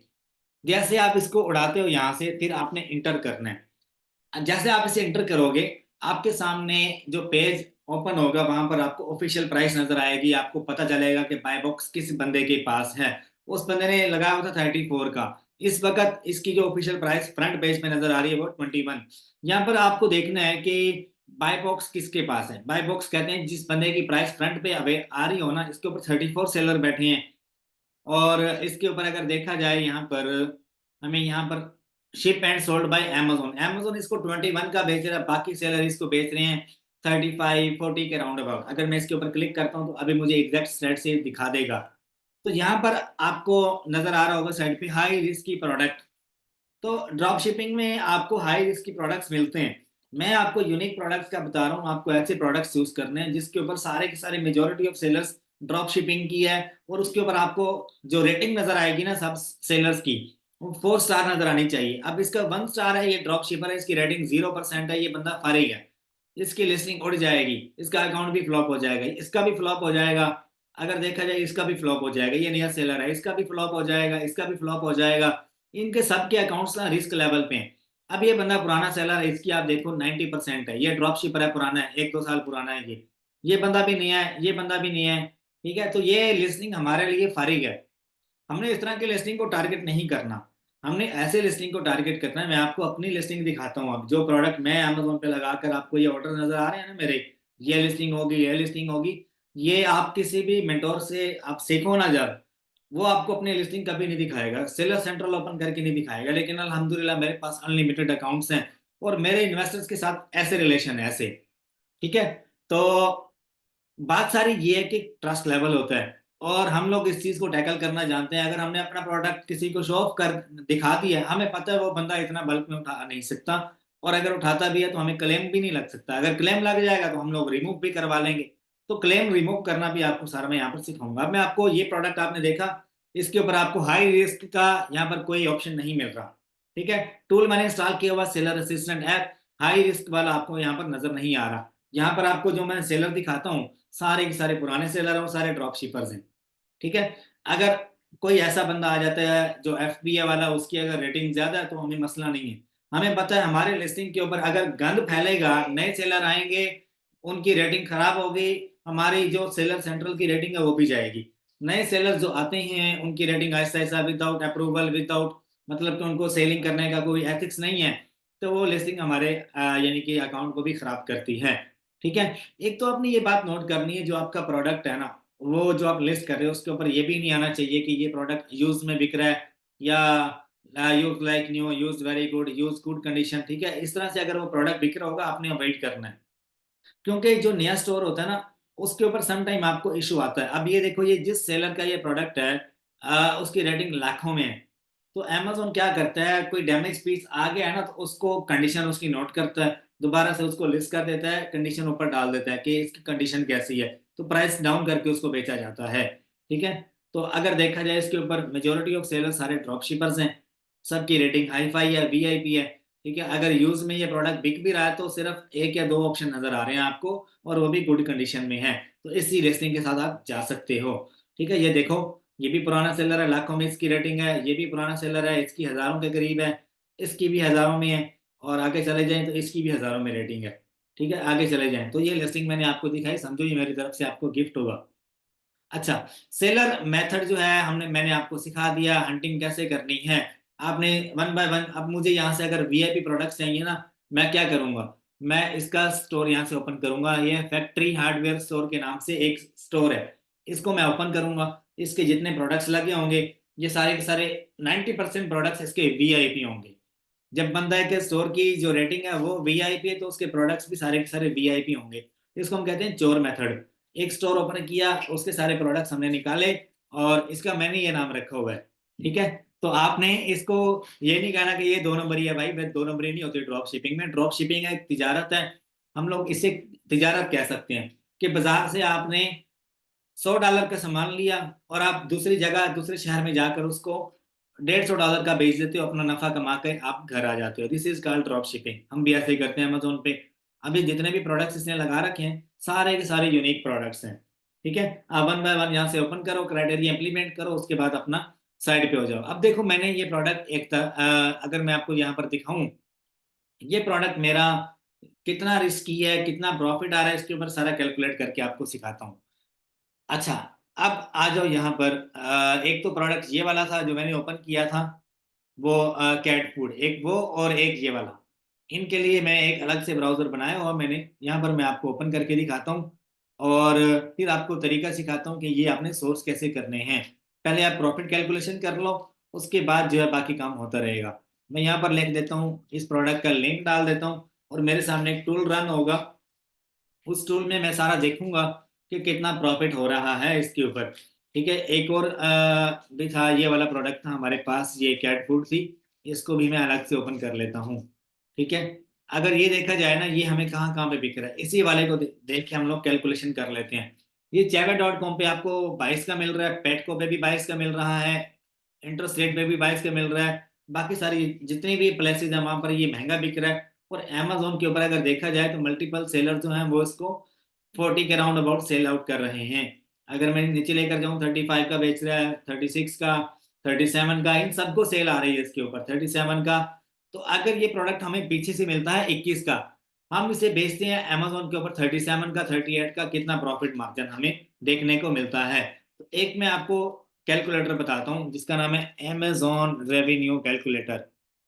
जैसे आप इसको उड़ाते हो यहाँ से, फिर आपने इंटर करना है। जैसे आप इसे इंटर करोगे, आपके सामने जो पेज ओपन होगा, वहां पर आपको ऑफिशियल प्राइस नजर आएगी। आपको पता चलेगा कि बाय बॉक्स किस बंदे के पास है। उस बंदे ने लगाया हुआ था 34 का। इस वक्त इसकी जो ऑफिशियल प्राइस फ्रंट पेज पे नजर आ रही है, वो 21। यहाँ पर आपको देखना है कि बाय बॉक्स किसके पास है। बाय बॉक्स कहते हैं जिस बंदे की प्राइस फ्रंट पे अवे आ रही हो ना, इसके ऊपर 34 सेलर बैठे हैं। और इसके ऊपर अगर देखा जाए यहाँ पर, हमें यहाँ पर ship and sold by Amazon, Amazon इसको 21 का बेच रहा है, बाकी सेलर इसको बेच रहे हैं 35-40 के राउंड अबाउट। अगर मैं इसके ऊपर क्लिक करता हूँ, तो अभी मुझे एग्जैक्ट साइड से दिखा देगा। तो यहाँ पर आपको नजर आ रहा होगा साइड पे हाई रिस्क की प्रोडक्ट। तो ड्रॉप शिपिंग में आपको हाई रिस्क की प्रोडक्ट्स मिलते हैं। मैं आपको यूनिक प्रोडक्ट्स का बता रहा हूँ, आपको ऐसे प्रोडक्ट्स यूज करने हैं जिसके ऊपर सारे के सारे majority of sellers drop shipping की है। और उसके ऊपर आपको जो रेटिंग नजर आएगी ना सब सेलर्स की, वो 4 स्टार नजर आनी चाहिए। अब इसका 1 स्टार है, ये ड्रॉप शिपर है, इसकी रेटिंग 0% है, ये बंदा फारिग है, इसकी लिस्टिंग उड़ जाएगी, इसका अकाउंट भी फ्लॉप हो जाएगा, इसका भी फ्लॉप हो जाएगा। अगर देखा जाए इसका भी फ्लॉप हो जाएगा, ये नया सेलर है, इसका भी फ्लॉप हो जाएगा, इसका भी फ्लॉप हो जाएगा। इनके सबके अकाउंट्स ना रिस्क लेवल पे हैं। अब ये बंदा पुराना सेलर है, इसकी आप देखो 90% है, ये ड्रॉप शिपर है, पुराना है, 1-2 साल पुराना है ये बंदा भी नहीं है, ये बंदा भी नहीं है। ठीक है, तो ये लिस्टिंग हमारे लिए फारिग है। हमने इस तरह की लिस्टिंग को टारगेट नहीं करना, हमने ऐसे लिस्टिंग को टारगेट करना है। मैं आपको अपनी लिस्टिंग दिखाता हूँ। अब जो प्रोडक्ट मैं अमेजोन पे लगाकर आपको ये ऑर्डर नजर आ रहे हैं ना मेरे, ये लिस्टिंग होगी, ये लिस्टिंग होगी। ये आप किसी भी मेंटोर से आप सीखो ना जब, वो आपको अपनी लिस्टिंग कभी नहीं दिखाएगा, सेलर सेंट्रल ओपन करके नहीं दिखाएगा। लेकिन अल्हम्दुलिल्लाह मेरे पास अनलिमिटेड अकाउंट्स हैं, और मेरे इन्वेस्टर्स के साथ ऐसे रिलेशन है ऐसे। ठीक है, तो बात सारी ये है कि ट्रस्ट लेवल होता है, और हम लोग इस चीज को टैकल करना जानते हैं। अगर हमने अपना प्रोडक्ट किसी को शो ऑफ कर दिखा दिया, हमें पता है वो बंदा इतना बल्क में उठा नहीं सकता, और अगर उठाता भी है तो हमें क्लेम भी नहीं लग सकता। अगर क्लेम लग जाएगा तो हम लोग रिमूव भी करवा लेंगे। तो क्लेम रिमूव करना भी आपको सारा मैं यहाँ पर सिखाऊंगा। अब मैं आपको ये प्रोडक्ट आपने देखा, इसके ऊपर आपको हाई रिस्क का यहाँ पर कोई ऑप्शन नहीं मिल रहा। ठीक है, टूल मैंने इंस्टॉल किया हुआ seller assistant app, high risk वाला आपको यहाँ पर नजर नहीं आ रहा। यहाँ पर आपको जो मैं सेलर दिखाता हूँ, सारे के सारे पुराने सेलर हैं, वो सारे ड्रॉप शिपर्स हैं। ठीक है, अगर कोई ऐसा बंदा आ जाता है जो FBA वाला, उसकी अगर रेटिंग ज्यादा है, तो हमें मसला नहीं है। हमें पता है हमारे लिस्टिंग के ऊपर अगर गंद फैलेगा, नए सेलर आएंगे, उनकी रेटिंग खराब होगी, हमारी जो सेलर सेंट्रल की रेटिंग है वो भी जाएगी। नए सेलर जो आते हैं, उनकी रेटिंग ऐसा ऐसा विदाउट अप्रूवल, विदाउट मतलब कि उनको सेलिंग करने का कोई एथिक्स नहीं है, तो वो लिस्टिंग हमारे यानी कि अकाउंट को भी खराब करती है। ठीक है, एक तो आपने ये बात नोट करनी है, जो आपका प्रोडक्ट है ना, वो जो आप लिस्ट कर रहे हो, उसके ऊपर ये भी नहीं आना चाहिए कि ये प्रोडक्ट यूज में बिक रहा है, या use like new, use very good, use good condition. ठीक है, इस तरह से अगर वो प्रोडक्ट बिक रहा होगा, आपने अवॉइड करना है। क्योंकि जो नया स्टोर होता है ना, उसके ऊपर सम टाइम आपको इशू आता है। अब ये देखो, ये जिस सेलर का ये प्रोडक्ट है, उसकी रेटिंग लाखों में है। तो अमेजोन क्या करता है, कोई डैमेज पीस आ गया है ना, तो उसको कंडीशन उसकी नोट करता है, दोबारा से उसको लिस्ट कर देता है, कंडीशन ऊपर डाल देता है कि इसकी कंडीशन कैसी है, तो प्राइस डाउन करके उसको बेचा जाता है। ठीक है, तो अगर देखा जाए इसके ऊपर मेजोरिटी ऑफ सेलर सारे ड्रॉप शिपर्स हैं, सबकी रेटिंग हाई फाई है, VIP है। ठीक है, अगर यूज में ये प्रोडक्ट बिक भी रहा है तो सिर्फ एक या दो ऑप्शन नजर आ रहे हैं आपको, और वो भी गुड कंडीशन में है, तो इसी रेटिंग के साथ आप जा सकते हो। ठीक है, ये देखो, ये भी पुराना सेलर है, लाखों में इसकी रेटिंग है, ये भी पुराना सेलर है, इसकी हजारों के करीब है, इसकी भी हजारों में है, और आगे चले जाएं तो इसकी भी हजारों में रेटिंग है। ठीक है, आगे चले जाएं तो ये लिस्टिंग मैंने आपको दिखाई, समझो ये मेरी तरफ से आपको गिफ्ट होगा। अच्छा, सेलर मेथड जो है मैंने आपको सिखा दिया, हंटिंग कैसे करनी है आपने, वन बाय वन। अब मुझे यहाँ से अगर वीआईपी प्रोडक्ट्स चाहिए ना, मैं क्या करूंगा, मैं इसका स्टोर यहाँ से ओपन करूंगा, ये फैक्ट्री हार्डवेयर स्टोर के नाम से एक स्टोर है, इसको मैं ओपन करूंगा। इसके जितने प्रोडक्ट्स लगे होंगे, ये सारे के सारे 90% प्रोडक्ट्स इसके वीआईपी होंगे। जब बंदा के स्टोर की जो रेटिंग है वो वीआईपी है, तो उसके प्रोडक्ट्स भी सारे के सारे वीआईपी होंगे। इसको हम कहते हैं चोर मेथड। एक स्टोर ओपन किया, उसके सारे प्रोडक्ट्स हमने निकाले, और इसका मैंने ये नाम रखा हुआ है। ठीक है, तो आपने इसको ये नहीं कहना कि ये दो नंबर ही है भाई, दो नंबर ही नहीं होती ड्रॉप शिपिंग में। ड्रॉप शिपिंग एक तिजारत है, हम लोग इसे तिजारत कह सकते हैं, कि बाजार से आपने $100 का सामान लिया, और आप दूसरी जगह दूसरे शहर में जाकर उसको $150 का बेच देते हो, अपना नफा कमा कर आप घर आ जाते हो। This is called drop shipping. हम भी ऐसे ही करते हैं अमेजोन पे। अभी जितने भी प्रोडक्ट्स इसने लगा रखे हैं, सारे के सारे यूनिक प्रोडक्ट्स हैं। ठीक है, आप वन बाय वन यहाँ से ओपन करो, क्राइटेरिया इंप्लीमेंट करो, उसके बाद अपना साइड पे हो जाओ। अब देखो, मैंने ये प्रोडक्ट अगर मैं आपको यहाँ पर दिखाऊं, ये प्रोडक्ट मेरा कितना रिस्की है, कितना प्रॉफिट आ रहा है, इसके ऊपर सारा कैलकुलेट करके आपको सिखाता हूँ। अच्छा, अब आ जाओ यहाँ पर। एक तो प्रोडक्ट ये वाला था जो मैंने ओपन किया था, वो कैट फूड, एक वो और एक ये वाला। इनके लिए मैं एक अलग से ब्राउजर बनाया, और मैंने यहाँ पर मैं आपको ओपन करके दिखाता हूँ, और फिर आपको तरीका सिखाता हूँ कि ये आपने सोर्स कैसे करने हैं। पहले आप प्रॉफिट कैलकुलेशन कर लो, उसके बाद जो है बाकी काम होता रहेगा। मैं यहाँ पर लिख देता हूँ, इस प्रोडक्ट का लिंक डाल देता हूँ, और मेरे सामने एक टूल रन होगा, उस टूल में मैं सारा देखूंगा कि कितना प्रॉफिट हो रहा है इसके ऊपर। ठीक है, एक और भी था, ये वाला प्रोडक्ट था हमारे पास, ये कैट फूड थी, इसको भी मैं अलग से ओपन कर लेता हूँ। ठीक है, अगर ये देखा जाए ना, ये हमें कहाँ कहाँ पे बिक रहा है, इसी वाले को देख के हम लोग कैलकुलेशन कर लेते हैं। ये Java.com पे आपको 22 का मिल रहा है, पेटको पे भी 22 का मिल रहा है, इंटरेस्ट रेट पे भी 22 का मिल रहा है, बाकी सारी जितनी भी प्लेसेस है वहां पर ये महंगा बिक रहा है। और अमेजोन के ऊपर अगर देखा जाए तो मल्टीपल सेलर जो हैं वो इसको 40 के राउंड अबाउट सेल आउट कर रहे हैं। अगर मैं नीचे लेकर जाऊं, 35 का बेच रहा है, 36 का, 37 का, इन सबको सेल आ रही है इसके ऊपर 37 का। तो अगर ये प्रोडक्ट हमें पीछे से मिलता है 21 का, हम इसे बेचते हैं अमेजोन के ऊपर 37 का, 38 का, कितना प्रॉफिट मार्जिन हमें देखने को मिलता है। तो एक मैं आपको कैलकुलेटर बताता हूँ जिसका नाम है अमेजोन रेवेन्यू कैलकुलेटर।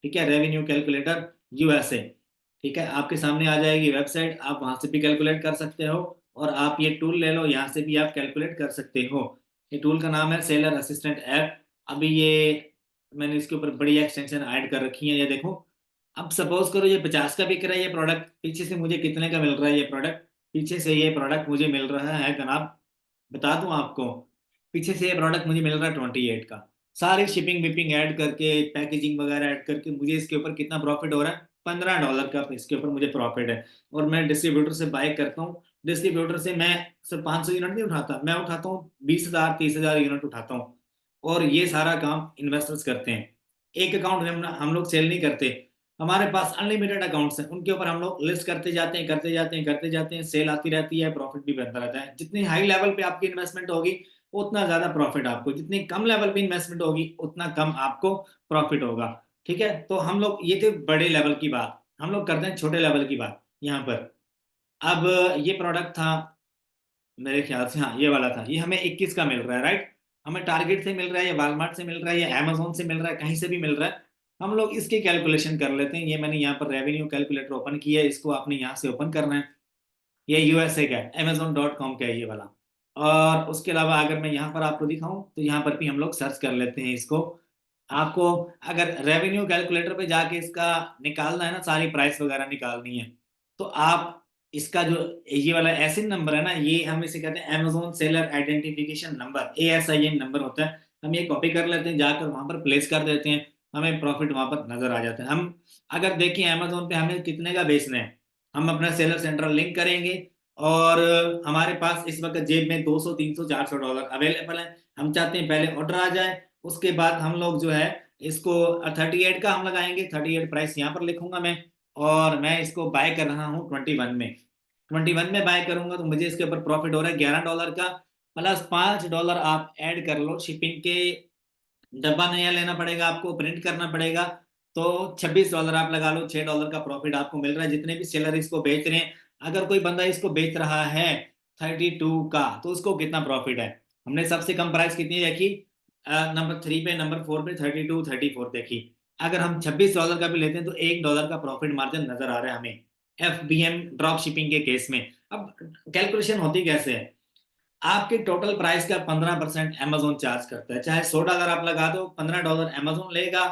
ठीक है, रेवेन्यू कैलकुलेटर यूएसए। ठीक है, आपके सामने आ जाएगी वेबसाइट, आप वहां से भी कैलकुलेट कर सकते हो, और आप ये टूल ले लो, यहाँ से भी आप कैलकुलेट कर सकते हो। ये टूल का नाम है सेलर असिस्टेंट ऐप। अभी ये मैंने इसके ऊपर बड़ी एक्सटेंशन ऐड कर रखी है, ये देखो। अब सपोज करो ये 50 का बिक रहा है ये प्रोडक्ट, पीछे से मुझे कितने का मिल रहा है ये प्रोडक्ट, पीछे से ये प्रोडक्ट मुझे मिल रहा है जनाब, बता दूं आपको, पीछे से ये प्रोडक्ट मुझे मिल रहा है 28 का। सारी शिपिंग विपिंग ऐड करके, पैकेजिंग वगैरह ऐड करके मुझे इसके ऊपर कितना प्रॉफिट हो रहा है, $15 का इसके ऊपर मुझे प्रॉफिट है। और मैं डिस्ट्रीब्यूटर से बाय करता हूँ, डिस्ट्रीब्यूटर से मैं सिर्फ 500 यूनिट नहीं उठाता, मैं उठाता हूँ 20,000 30,000 यूनिट उठाता हूँ। और ये सारा काम इन्वेस्टर्स करते हैं। एक अकाउंट में हम लोग सेल नहीं करते, हमारे पास अनलिमिटेड अकाउंट्स हैं, उनके ऊपर हम लोग लिस्ट करते जाते हैं, करते जाते हैं, करते जाते हैं, सेल आती रहती है, प्रॉफिट भी बनता रहता है। जितनी हाई लेवल पे आपकी इन्वेस्टमेंट होगी उतना ज्यादा प्रॉफिट आपको, जितनी कम लेवल पे इन्वेस्टमेंट होगी उतना कम आपको प्रॉफिट होगा। ठीक है, तो हम लोग, ये थे बड़े लेवल की बात, हम लोग करते हैं छोटे लेवल की बात यहाँ पर। अब ये प्रोडक्ट था मेरे ख्याल से, हाँ ये वाला था, ये हमें 21 का मिल रहा है, राइट। हमें टारगेट से मिल रहा है, या वालमार्ट से मिल रहा है, या अमेजोन से मिल रहा है, कहीं से भी मिल रहा है। हम लोग इसकी कैलकुलेशन कर लेते हैं। ये मैंने यहाँ पर रेवेन्यू कैलकुलेटर ओपन किया है, इसको आपने यहाँ से ओपन करना है। ये यूएसए का है, Amazon.com का है ये वाला। और उसके अलावा अगर मैं यहाँ पर आपको दिखाऊं तो यहाँ पर भी हम लोग सर्च कर लेते हैं इसको। आपको अगर रेवेन्यू कैलकुलेटर पे जाके इसका निकालना है ना, सारी प्राइस वगैरह निकालनी है, तो आप इसका जो ये वाला एसिन नंबर है ना, ये हम इसे कहते हैं Amazon seller identification number, ASIN number होता है। हम ये कॉपी कर लेते हैं, जाकर वहां पर प्लेस कर देते हैं, हमें प्रॉफिट वहां पर नजर आ जाता है। हम अगर देखें अमेजोन पे हमें कितने का बेचना है, हम अपना सेलर सेंट्रल लिंक करेंगे, और हमारे पास इस वक्त जेब में 200 300 $400 अवेलेबल है। हम चाहते हैं पहले ऑर्डर आ जाए, उसके बाद हम लोग जो है इसको 38 का हम लगाएंगे, 38 प्राइस यहाँ पर लिखूंगा मैं, और मैं इसको बाय कर रहा हूँ 21 में। 21 में बाय करूंगा तो मुझे इसके ऊपर प्रॉफिट हो रहा है $11 का, प्लस $5 आप ऐड कर लो शिपिंग के। डब्बा नया लेना पड़ेगा आपको, प्रिंट करना पड़ेगा, तो $26 आप लगा लो, $6 का प्रॉफिट आपको मिल रहा है जितने भी सेलर इसको बेच रहे हैं। अगर कोई बंदा इसको बेच रहा है 32 का, तो उसको कितना प्रॉफिट है? हमने सबसे कम प्राइस कितनी देखी? नंबर 3 पे, नंबर 4 पे 32 34 देखी। अगर हम $26 का भी लेते हैं तो $1 का प्रॉफिट मार्जिन नजर आ रहा है हमें FBM ड्रॉप शिपिंग के केस में। अब कैलकुलेशन होती कैसे है? आपके टोटल प्राइस का 15% अमेजोन चार्ज करता है, चाहे $100 आप लगा दो, $15 अमेजोन लेगा,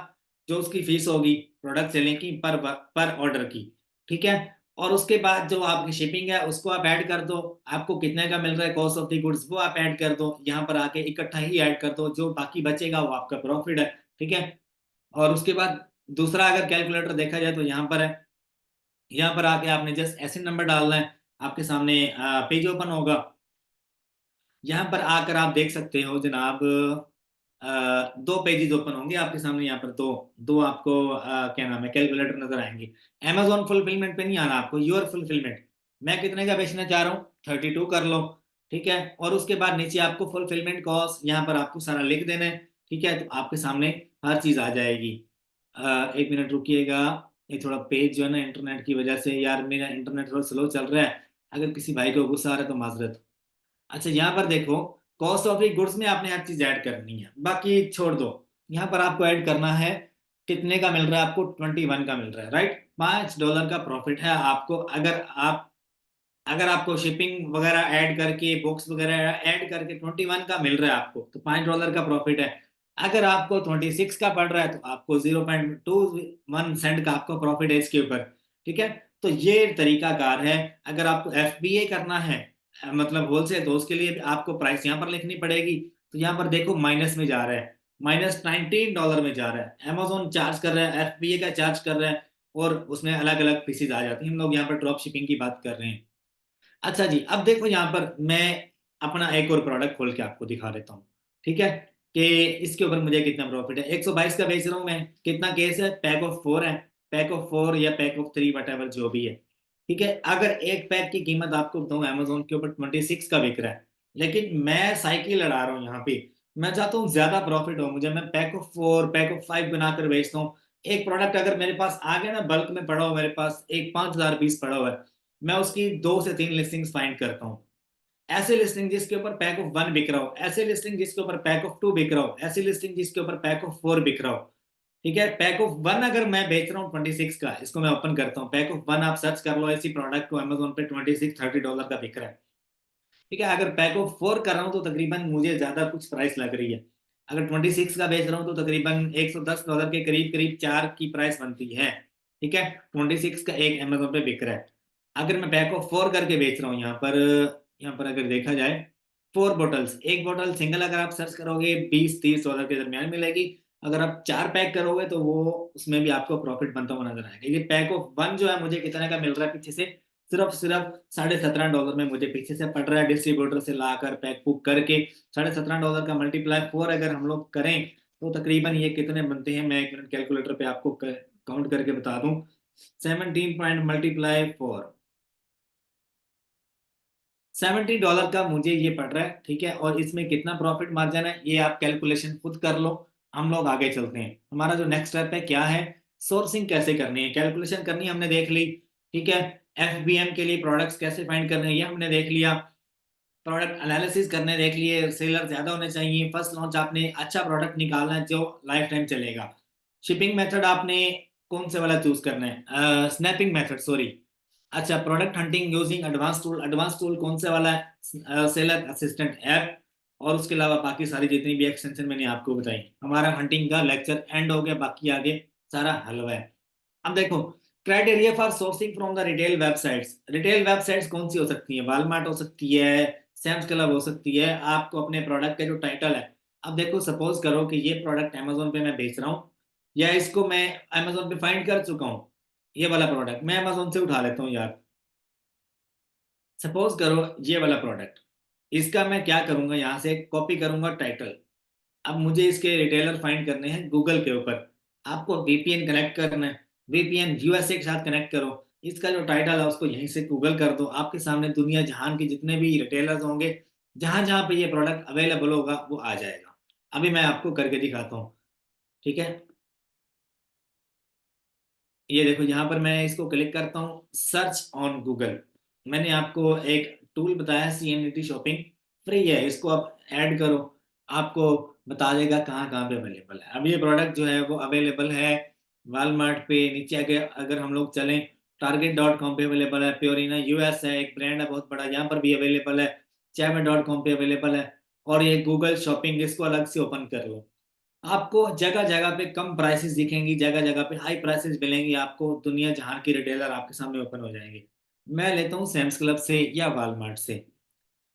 जो उसकी फीस होगी प्रोडक्ट सेलिंग की पर ऑर्डर की। ठीक है, और उसके बाद जो आपकी शिपिंग है उसको आप ऐड कर दो, आपको कितने का मिल रहा है कॉस्ट ऑफ द गुड्स वो आप ऐड कर दो, यहाँ पर आके इकट्ठा ही ऐड कर दो, जो बाकी बचेगा वो आपका प्रॉफिट है। ठीक है, और उसके बाद दूसरा अगर कैलकुलेटर देखा जाए तो यहाँ पर है, यहाँ पर आके आपने जस्ट ऐसे नंबर डालना है, आपके सामने पेज ओपन होगा। यहाँ पर आकर आप देख सकते हो जनाब, दो पेजेस ओपन होंगे आपके सामने, यहाँ पर दो दो आपको क्या नाम है कैलकुलेटर नजर आएंगे। Amazon फुलफिलमेंट पे नहीं आना आपको, योर फुलफिलमेंट। मैं कितने का बेचना चाह रहा हूँ, 32 कर लो। ठीक है, और उसके बाद नीचे आपको फुलफिलमेंट कॉस्ट यहाँ पर आपको सारा लिख देना है। ठीक है, तो आपके सामने हर चीज आ जाएगी। एक मिनट रुकिएगा, ये थोड़ा पेज जो है ना इंटरनेट की वजह से, यार मेरा इंटरनेट थोड़ा स्लो चल रहा है, अगर किसी भाई को गुस्सा आ रहा है तो माजरत। अच्छा, यहाँ पर देखो, कॉस्ट ऑफ द गुड्स में आपने हर चीज ऐड करनी है, बाकी छोड़ दो। यहाँ पर आपको ऐड करना है कितने का मिल रहा है आपको, 21 का मिल रहा है, राइट। $5 का प्रॉफिट है आपको, अगर आपको शिपिंग वगैरह ऐड करके, बुक्स वगैरह ऐड करके 21 का मिल रहा है आपको, तो $5 का प्रॉफिट है। अगर आपको 26 का पड़ रहा है तो आपको 0.21 सेंट का आपको प्रॉफिट है इसके ऊपर। ठीक है, तो ये तरीका कार है। अगर आपको FBA करना है, मतलब होलसेल, तो उसके लिए भी आपको प्राइस यहाँ पर लिखनी पड़ेगी। तो यहाँ पर देखो माइनस में जा रहा है, -$19 में जा रहा है, अमेजोन चार्ज कर रहा है, FBA का चार्ज कर रहा है, और उसमें अलग अलग पीसेज आ जाती हैं। हम लोग यहाँ पर ड्रॉप शिपिंग की बात कर रहे हैं। अच्छा जी, अब देखो यहाँ पर मैं अपना एक और प्रोडक्ट खोल के आपको दिखा देता हूँ। ठीक है, कि इसके ऊपर मुझे कितना प्रॉफिट है। 122 का बेच रहा हूँ मैं, कितना केस है, पैक ऑफ 4 है, पैक ऑफ 4 या पैक ऑफ 3 वट एवर जो भी है। ठीक है, अगर एक पैक की कीमत आपको बताऊँ अमेजोन के ऊपर 26 का बिक रहा है, लेकिन मैं साइकिल लड़ा रहा हूँ यहाँ पे, मैं चाहता हूँ ज्यादा प्रॉफिट हो मुझे, मैं पैक ऑफ 4 पैक ऑफ 5 बनाकर बेचता हूँ। एक प्रोडक्ट अगर मेरे पास आ गया ना, बल्क में पड़ा हो मेरे पास, एक 5,000 पीस पड़ा हुआ है, मैं उसकी 2 से 3 लिस्टिंग्स फाइंड करता हूँ। ऐसे लिस्टिंग जिसके ऊपर पैक ऑफ 1 बिक रहा हो, ऐसे लिस्टिंग जिसके ऊपर पैक ऑफ 2 बिक रहा हो, ऐसी लिस्टिंग जिसके ऊपर पैक ऑफ 4 बिक रहा हो। ठीक है, पैक ऑफ 1 अगर मैं बेच रहा हूँ 26 का, इसको मैं ओपन करता हूँ, पैक ऑफ 1 आप सर्च कर लो, ऐसी प्रोडक्ट को अमेजोन पे 26-30 डॉलर का बिक रहा है। ठीक है, अगर पैक ऑफ 4 कर रहा हूँ तो तकरीबन मुझे ज्यादा कुछ प्राइस लग रही है। अगर 26 का बेच रहा हूँ तो तकरीबन $110 के करीब करीब 4 की प्राइस बनती है। ठीक है, 26 का एक अमेजोन पे बिक रहा है। अगर मैं पैक ऑफ 4 करके बेच रहा हूँ, यहाँ पर अगर देखा जाए, 4 बोटल्स, एक बोतल सिंगल अगर आप सर्च करोगे $20-30 के दरमियान मिलेगी। अगर आप 4 पैक करोगे तो वो, उसमें भी आपको प्रॉफिट बनता हुआ नजर आएगा। ये पैक ऑफ 1 जो है मुझे कितने का मिल रहा है पीछे से, सिर्फ सिर्फ $17.5 में मुझे पीछे से पड़ रहा है, डिस्ट्रीब्यूटर से लाकर पैक बुक करके। $17.5 का मल्टीप्लाई 4 अगर हम लोग करें तो तकरीबन ये कितने बनते हैं, मैं एक मिनट कैलकुलेटर पे आपको काउंट करके बता दूं। 17 पॉइंट मल्टीप्लाई 4, $70 का मुझे ये पड़ रहा है। ठीक है, और इसमें कितना प्रॉफिट मार्जिन है ये आप कैलकुलेशन खुद कर लो। हम लोग आगे चलते हैं, हमारा जो नेक्स्ट स्टेप है क्या है, सोर्सिंग कैसे करनी है, कैलकुलेशन करनी है, हमने देख ली। ठीक है, FBM के लिए प्रोडक्ट्स कैसे फाइंड करने हैं ये हमने देख लिया, प्रोडक्ट एनालिसिस करने देख लिए, सेलर ज्यादा होने चाहिए, फर्स्ट लॉन्च आपने अच्छा प्रोडक्ट निकालना है जो लाइफ टाइम चलेगा। शिपिंग मेथड आपने कौन से वाला चूज करना है, स्नैपिंग मेथड, सॉरी। अच्छा, product hunting using advance tool, advance tool कौन से वाला है, सेलर असिस्टेंट ऐप। और उसके अलावा बाकी सारी जितनी भी एक्सटेंशन मैंने आपको बताई, हमारा हंटिंग का लेक्चर एंड हो गया, बाकी आगे सारा हलवा है। अब देखो, criteria for sourcing from the retail websites, retail websites कौन सी हो सकती है, वालमार्ट हो सकती है, सैम्स क्लब हो सकती है, आपको अपने प्रोडक्ट का जो टाइटल है। अब देखो, सपोज करो कि ये प्रोडक्ट अमेजोन पे मैं बेच रहा हूँ, या इसको मैं अमेजोन पे फाइंड कर चुका हूँ, ये वाला प्रोडक्ट मैं अमेजोन से उठा लेता हूँ यार। सपोज करो ये वाला प्रोडक्ट, इसका मैं क्या करूंगा, यहाँ से कॉपी करूंगा टाइटल। अब मुझे इसके रिटेलर फाइंड करने हैं गूगल के ऊपर। आपको वीपीएन कनेक्ट करना है, वीपीएन यूएसए के साथ कनेक्ट करो। इसका जो टाइटल है उसको यहीं से गूगल कर दो, आपके सामने दुनिया जहान के जितने भी रिटेलर्स होंगे, जहां जहां पे ये प्रोडक्ट अवेलेबल होगा वो आ जाएगा। अभी मैं आपको करके दिखाता हूँ, ठीक है। ये देखो यहाँ पर मैं इसको क्लिक करता हूँ, सर्च ऑन गूगल। मैंने आपको एक टूल बताया सीएनटी शॉपिंग, फ्री है, इसको आप ऐड करो, आपको बता देगा कहाँ कहाँ पे अवेलेबल है। अब ये प्रोडक्ट जो है वो अवेलेबल है वालमार्ट पे, नीचे आके अगर हम लोग चलें target.com पे अवेलेबल है, प्योरिना यूएस है एक ब्रांड है बहुत बड़ा, यहाँ पर भी अवेलेबल है, चैमे.com पे अवेलेबल है। और ये गूगल शॉपिंग, इसको अलग से ओपन कर लो। आपको जगह जगह पे कम प्राइसेस दिखेंगी, जगह जगह पे हाई प्राइसेस मिलेंगी, आपको दुनिया जहां की रिटेलर आपके सामने ओपन हो जाएंगे। मैं लेता हूँ सैम्स क्लब से या वालमार्ट से।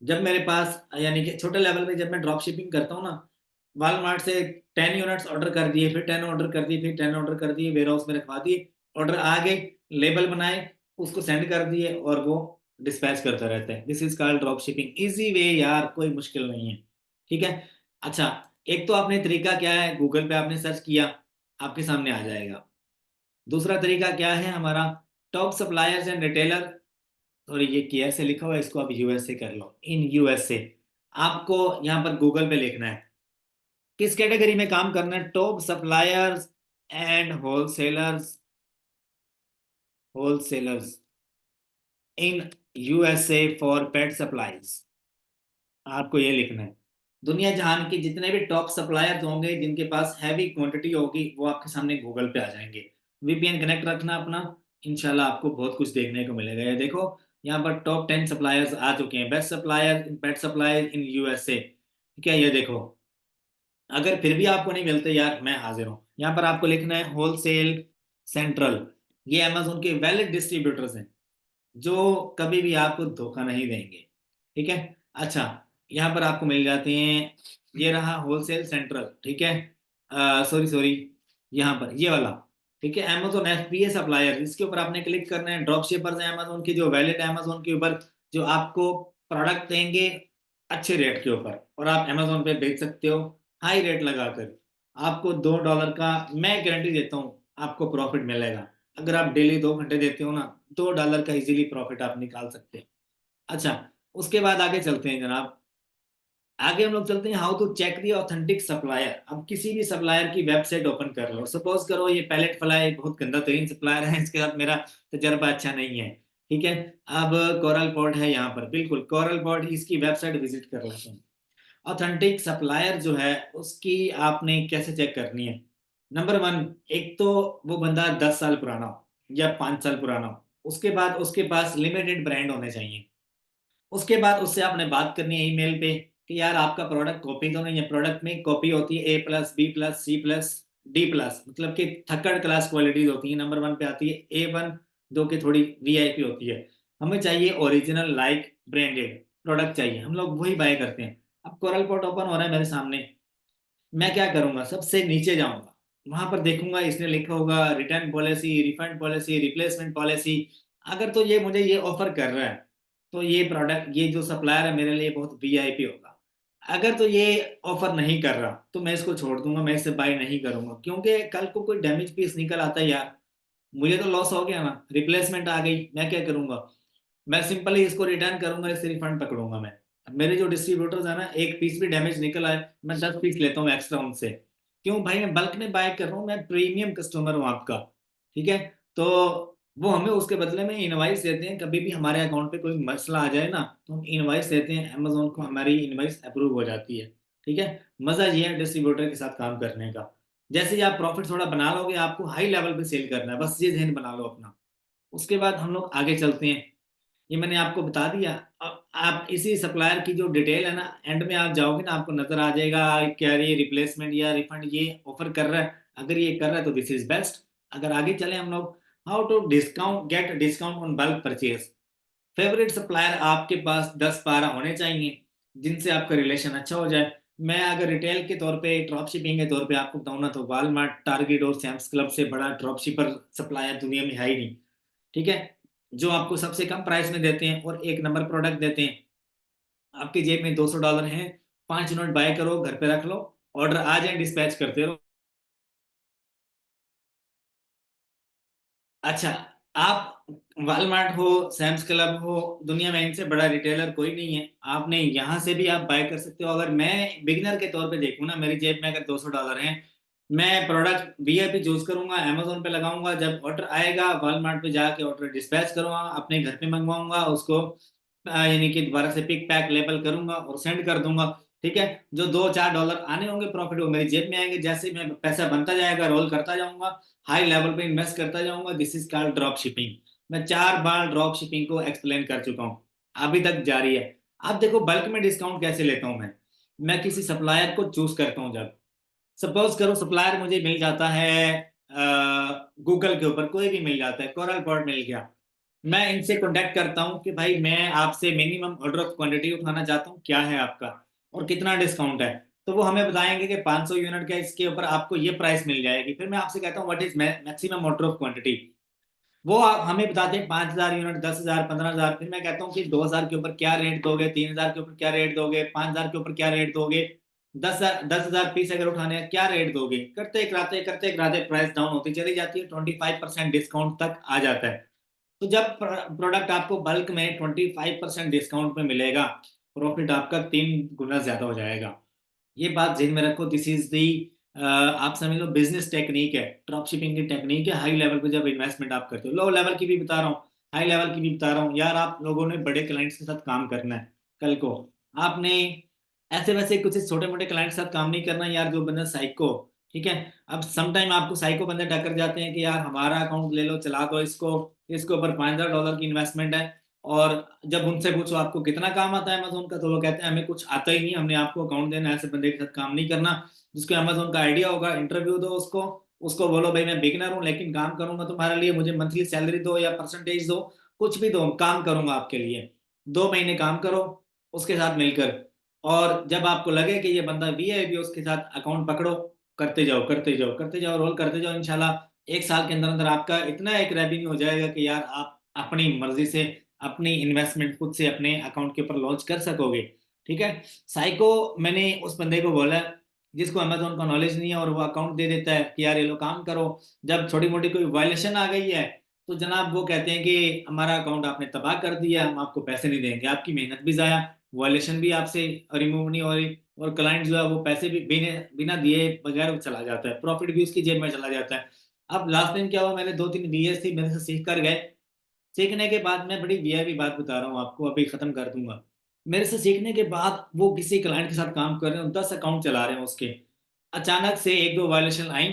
जब मेरे पास यानी कि छोटे लेवल पे जब मैं ड्रॉप शिपिंग करता हूँ ना, वालमार्ट से 10 यूनिट्स ऑर्डर कर दिए, फिर 10 ऑर्डर कर दिए, फिर 10 ऑर्डर कर दिए, वेयर हाउस में रखवा दिए, ऑर्डर आ गए, लेबल बनाए, उसको सेंड कर दिए और वो डिस्पैच करता रहता है। This is called drop shipping, easy way यार, कोई मुश्किल नहीं है, ठीक है। अच्छा, एक तो आपने तरीका क्या है, गूगल पे आपने सर्च किया, आपके सामने आ जाएगा। दूसरा तरीका क्या है हमारा, टॉप सप्लायर्स एंड रिटेलर, और ये केयर से लिखा हुआ है, इसको आप यूएसए कर लो, इन यूएसए। आपको यहाँ पर गूगल पे लिखना है किस कैटेगरी में काम करना है, top suppliers and wholesalers, wholesalers in USA for pet supplies, आपको ये लिखना है। दुनिया जहान के जितने भी टॉप सप्लायर्स होंगे जिनके पास हैवी क्वांटिटी होगी वो आपके सामने गूगल पे आ जाएंगे। वीपीएन कनेक्ट रखना अपना, इंशाल्लाह आपको बहुत कुछ देखने को मिलेगा। ये देखो यहाँ पर टॉप 10 सप्लायर्स आ चुके हैं, best supplier in pet supplier in USA, ठीक है। ये देखो, अगर फिर भी आपको नहीं मिलते यार, मैं हाजिर हूँ। यहाँ पर आपको लिखना है होलसेल सेंट्रल, ये अमेजोन के वैलिड डिस्ट्रीब्यूटर्स हैं जो कभी भी आपको धोखा नहीं देंगे, ठीक है। अच्छा, यहाँ पर आपको मिल जाते हैं, ये रहा होलसेल सेंट्रल, ठीक है। सॉरी सॉरी, यहाँ पर ये वाला, ठीक है, अमेजोन एफपीए सप्लायर, इसके ऊपर आपने क्लिक करना है। ड्रॉप शिपर्स हैं अमेजोन के जो वैलिड है अमेजोन के ऊपर, जो आपको प्रोडक्ट देंगे अच्छे रेट के ऊपर, और आप अमेजोन पे बेच सकते हो हाई रेट लगाकर। आपको $2 का मैं गारंटी देता हूँ आपको प्रॉफिट मिलेगा। अगर आप डेली 2 घंटे देते हो ना, $2 का इजीली प्रॉफिट आप निकाल सकते हैं। अच्छा, उसके बाद आगे चलते हैं जनाब, आगे हम लोग चलते हैं how to check the authentic supplier. अब किसी भी सप्लायर की वेबसाइट ओपन कर लो, सपोज करो ये पैलेट फ्लाई बहुत गंदा तरीन सप्लायर है, इसके साथ मेरा तजर्बा अच्छा नहीं है, ठीक है। अब कोरल पॉड है यहाँ पर, बिल्कुल कोरल पॉड, इसकी वेबसाइट विजिट कर लेते हैं। ऑथेंटिक सप्लायर जो है उसकी आपने कैसे चेक करनी है, नंबर वन, एक तो वो बंदा 10 साल पुराना हो या 5 साल पुराना हो, उसके बाद उसके पास लिमिटेड ब्रांड होने चाहिए। उसके बाद उससे आपने बात करनी है ईमेल पे कि यार आपका प्रोडक्ट कॉपी तो नहीं है, प्रोडक्ट में कॉपी होती है A+B+C+D+, मतलब कि थर्ड क्लास क्वालिटीज होती है, नंबर वन पे आती है A1, जो कि थोड़ी वीआईपी होती है। हमें चाहिए ओरिजिनल लाइक ब्रांडेड प्रोडक्ट चाहिए, हम लोग वही बाय करते हैं। अब कोरल पॉट ओपन हो रहा है मेरे सामने, मैं क्या करूंगा, सबसे नीचे जाऊंगा, वहां पर देखूंगा इसने लिखा होगा return policy, refund policy, replacement policy. अगर तो ये मुझे ये ऑफर कर रहा है तो ये प्रोडक्ट, ये जो सप्लायर है मेरे लिए बहुत वीआईपी होगा। अगर तो ये ऑफर नहीं कर रहा तो मैं इसको छोड़ दूंगा, मैं इससे बाय नहीं करूंगा, क्योंकि कल को कोई डैमेज पीस निकल आता है यार, मुझे तो लॉस हो गया ना, रिप्लेसमेंट आ गई, मैं क्या करूंगा। मैं सिंपली इसको रिटर्न करूंगा, इससे रिफंड पकड़ूंगा मैं। अब मेरे जो डिस्ट्रीब्यूटर्स है ना, एक पीस भी डैमेज निकल आए, मैं 10 पीस लेता हूँ एक्स्ट्रा उनसे। क्यों भाई, मैं बल्क में बाय कर रहा हूँ, मैं प्रीमियम कस्टमर हूँ आपका, ठीक है। तो वो हमें उसके बदले में इनवाइस देते हैं, कभी भी हमारे अकाउंट पे कोई मसला आ जाए ना तो हम इनवाइस देते हैं अमेजोन को, हमारी इनवाइस अप्रूव हो जाती है, ठीक है। मजा ये है डिस्ट्रीब्यूटर के साथ काम करने का। जैसे ही आप प्रॉफिट थोड़ा बना लोगे, आपको हाई लेवल पे सेल करना है, बस ये ध्यान बना लो अपना। उसके बाद हम लोग आगे चलते हैं, ये मैंने आपको बता दिया। अब आप इसी सप्लायर की जो डिटेल है ना, एंड में आप जाओगे ना आपको नजर आ जाएगा क्या ये रिप्लेसमेंट या रिफंड ये ऑफर कर रहा है। अगर ये कर रहा है तो दिस इज बेस्ट। अगर आगे चले हम लोग, how to discount get discount on bulk purchase. Favourite supplier आपके पास 10-12 होने चाहिए जिनसे आपका रिलेशन अच्छा हो जाए। मैं अगर रिटेल के तौर पे, ड्रॉप शिपिंग के तौर पे आपको बताऊँ ना, तो वालमार्ट, टारगेट और सैम्स क्लब से बड़ा ड्रॉप शिपर सप्लायर दुनिया में है ही नहीं, ठीक है। जो आपको सबसे कम प्राइस में देते हैं और एक नंबर प्रोडक्ट देते हैं। आपकी जेब में $200 हैं, 5 यूनिट बाय करो, घर पे रख लो, ऑर्डर आ जाए डिस्पैच करते रहो। अच्छा, आप वॉलमार्ट हो, सैम्स क्लब हो, दुनिया में इनसे बड़ा रिटेलर कोई नहीं है, आपने यहाँ से भी आप बाय कर सकते हो। अगर मैं बिगिनर के तौर पे देखूँ ना, मेरी जेब में अगर $200 हैं, मैं प्रोडक्ट वीआईपी चूज करूंगा, अमेजोन पे लगाऊंगा, जब ऑर्डर आएगा वॉलमार्ट पे जाके ऑर्डर डिस्पैच करूंगा, अपने घर पे मंगवाऊंगा उसको, यानी कि दोबारा से पिक पैक लेबल करूंगा और सेंड कर दूंगा। ठीक है, जो $2-4 आने होंगे प्रॉफिट वो मेरी जेब में आएंगे, जैसे मैं पैसा बनता जाएगा रोल करता जाऊंगा, हाई लेवल पे इन्वेस्ट करता जाऊंगा। This is called drop shipping. मैं 4 बार ड्रॉप शिपिंग को एक्सप्लेन कर चुका हूँ, अभी तक जारी है। अब देखो बल्क में डिस्काउंट कैसे लेता हूँ मैं किसी सप्लायर को चूज करता हूँ। जब सपोज करो सप्लायर मुझे मिल जाता है गूगल के ऊपर, कोई भी मिल जाता है, कोरल पॉड मिल गया, मैं इनसे कांटेक्ट करता हूँ कि भाई मैं आपसे मिनिमम ऑर्डर ऑफ क्वांटिटी उठाना चाहता हूँ, क्या है आपका और कितना डिस्काउंट है। तो वो हमें बताएंगे कि 500 यूनिट का इसके ऊपर आपको ये प्राइस मिल जाएगी। फिर मैं आपसे कहता हूँ what is maximum order of quantity, वो हमें बताते हैं 5,000 यूनिट, 10,000, 15,000। फिर मैं कहता हूँ कि 2,000 के ऊपर क्या रेट दोगे, 3,000 के ऊपर क्या रेट दोगे, 5,000 के ऊपर क्या रेट दोगे, 10,000 पीस अगर उठाने हैं क्या रेट दोगे। करते कराते प्राइस डाउन होती चली जाती है, 25% डिस्काउंट तक आ जाता है। तो जब प्रोडक्ट आपको बल्क में 25% डिस्काउंट में मिलेगा, प्रॉफिट आपका 3 गुना ज्यादा हो जाएगा। ये बात ध्यान में रखो, दिस इज दी, आप समझ लो बिजनेस टेक्निक है, ड्रॉप शिपिंग की टेक्निक है। हाई लेवल पे जब इन्वेस्टमेंट आप करते हो, लो लेवल की भी बता रहा हूँ, हाई लेवल की भी बता रहा हूँ यार। आप लोगों ने बड़े क्लाइंट्स के साथ काम करना है कल को, आपने ऐसे वैसे कुछ छोटे मोटे क्लाइंट के साथ काम नहीं करना यार, जो बंदा साइको। ठीक है, अब समटाइम आपको साइको बंदे टक्कर जाते हैं कि यार हमारा अकाउंट ले लो, चला दो इसको, इसके ऊपर $5,000 की इन्वेस्टमेंट है। और जब उनसे पूछो आपको कितना काम आता है अमेजोन का, तो वो कहते हैं हमें कुछ आता ही नहीं, हमने आपको अकाउंट देना है, ऐसे बंदे के साथ काम नहीं करना। जिसको अमेजोन का आइडिया होगा इंटरव्यू दो उसको, उसको बोलो भाई मैं बिगिनर हूँ लेकिन काम करूंगा तुम्हारे लिए, मुझे मंथली सैलरी दो या परसेंटेज दो, कुछ भी दो, काम करूंगा आपके लिए। 2 महीने काम करो उसके साथ मिलकर, और जब आपको लगे कि ये बंदा वीआईपी, उसके साथ अकाउंट पकड़ो, करते जाओ करते जाओ करते जाओ, रोल करते जाओ। इंशाल्लाह 1 साल के अंदर अंदर आपका इतना एक रेवेन्यू हो जाएगा कि यार आप अपनी मर्जी से अपनी इन्वेस्टमेंट खुद से अपने अकाउंट के ऊपर लॉन्च कर सकोगे। ठीक है, साइको मैंने उस बंदे को बोला जिसको अमेजोन का नॉलेज नहीं है और वो अकाउंट दे देता है कि यार ये लो काम करो। जब छोटी मोटी कोई वायलेशन आ गई है तो जनाब वो कहते हैं कि हमारा अकाउंट आपने तबाह कर दिया, हम आपको पैसे नहीं देंगे, आपकी मेहनत भी जाया, वायलेशन भी आपसे रिमूव नहीं हो रही, और क्लाइंट जो है वो पैसे भी बिना बिना दिए बगैर वो चला जाता है, प्रॉफिट भी उसकी जेब में चला जाता है। अब लास्ट टाइम क्या हुआ, मैंने 2-3 बीएस थी मेरे से सीख कर गए। सीखने के बाद मैं बड़ी वीआईपी बात बता रहा हूँ आपको, अभी खत्म कर दूंगा। मेरे से सीखने के बाद वो किसी क्लाइंट के साथ काम कर रहे हैं, 10 अकाउंट चला रहे हैं उसके, अचानक से 1-2 वायलेशन आई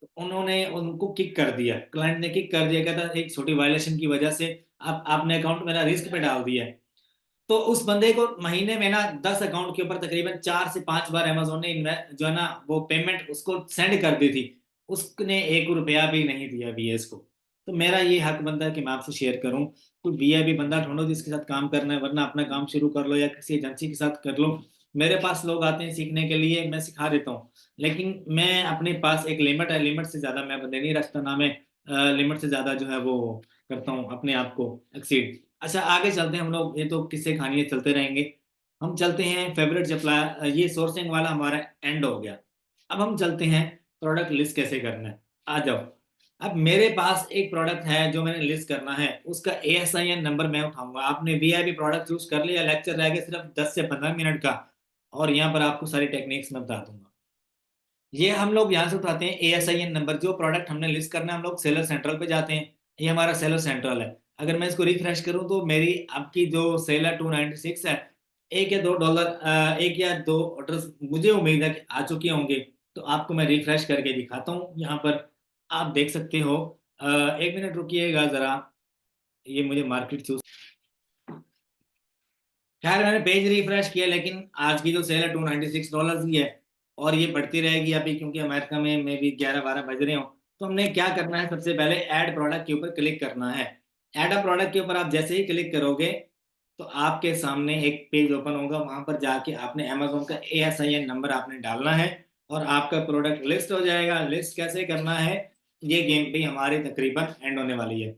तो उन्होंने उनको किक कर दिया, क्लाइंट ने किक कर दिया, कहता एक छोटी वायलेशन की वजह से आप आपने अकाउंट मेरा रिस्क पे डाल दिया है। तो उस बंदे को महीने में ना 10 अकाउंट के ऊपर तकरीबन 4 से 5 बार अमेजोन ने जो है ना वो पेमेंट उसको सेंड कर दी थी, उसने 1 रुपया भी नहीं दिया वीएस को। तो मेरा ये हक बनता है कि मैं आपसे शेयर करूं, तो वीआईपी बंदा ढूंढो जिसके साथ काम करना है, वरना अपना काम शुरू कर लो या किसी एजेंसी के साथ कर लो। मेरे पास लोग आते हैं सीखने के लिए, मैं सिखा देता हूँ, लेकिन मैं अपने पास एक लिमिट है, लिमिट से ज्यादा मैं बंदे नहीं रखता ना, मैं लिमिट से ज्यादा जो है वो करता हूँ अपने आप को एक्सीड। अच्छा आगे चलते हैं हम लोग, ये तो किस्से कहानियां चलते रहेंगे। हम चलते हैं फेवरेट सप्लायर, ये सोर्सिंग वाला हमारा एंड हो गया। अब हम चलते हैं प्रोडक्ट लिस्ट कैसे करना है, आ जाओ। अब मेरे पास एक प्रोडक्ट है जो मैंने लिस्ट करना है, उसका एएसआईएन नंबर मैं उठाऊंगा। आपने वीआईपी प्रोडक्ट चूज कर लिया, लेक्चर रह गया सिर्फ 10 से 15 मिनट का, और यहाँ पर आपको सारी टेक्निक्स मैं बता दूंगा। ये हम लोग यहाँ से उठाते हैं एएसआईएन नंबर, जो प्रोडक्ट हमने लिस्ट करना है हम लोग सेलर सेंट्रल पे जाते हैं, ये हमारा सेलर सेंट्रल है। अगर मैं इसको रिफ्रेश करूं तो मेरी आपकी जो सेलर 296 है, $1 या $2, 1 या 2 ऑर्डर मुझे उम्मीद है कि आ चुके होंगे। तो आपको मैं रिफ्रेश करके दिखाता हूँ, यहाँ पर आप देख सकते हो। 1 मिनट रुकिएगा जरा, ये मुझे मार्केट चूज, खैर मैंने पेज रिफ्रेश किया, लेकिन आज की जो सेल है $296 की है, और ये बढ़ती रहेगी अभी, क्योंकि अमेरिका में मे भी 11-12 बज रहे हो। तो हमने क्या करना है, सबसे पहले ऐड प्रोडक्ट के ऊपर क्लिक करना है। ऐड अ प्रोडक्ट के ऊपर आप जैसे ही क्लिक करोगे तो आपके सामने एक पेज ओपन होगा, वहां पर जाके आपने अमेजोन का एएसआईएन नंबर आपने डालना है और आपका प्रोडक्ट लिस्ट हो जाएगा। लिस्ट कैसे करना है, ये गेम भी हमारी तकरीबन एंड होने वाली है।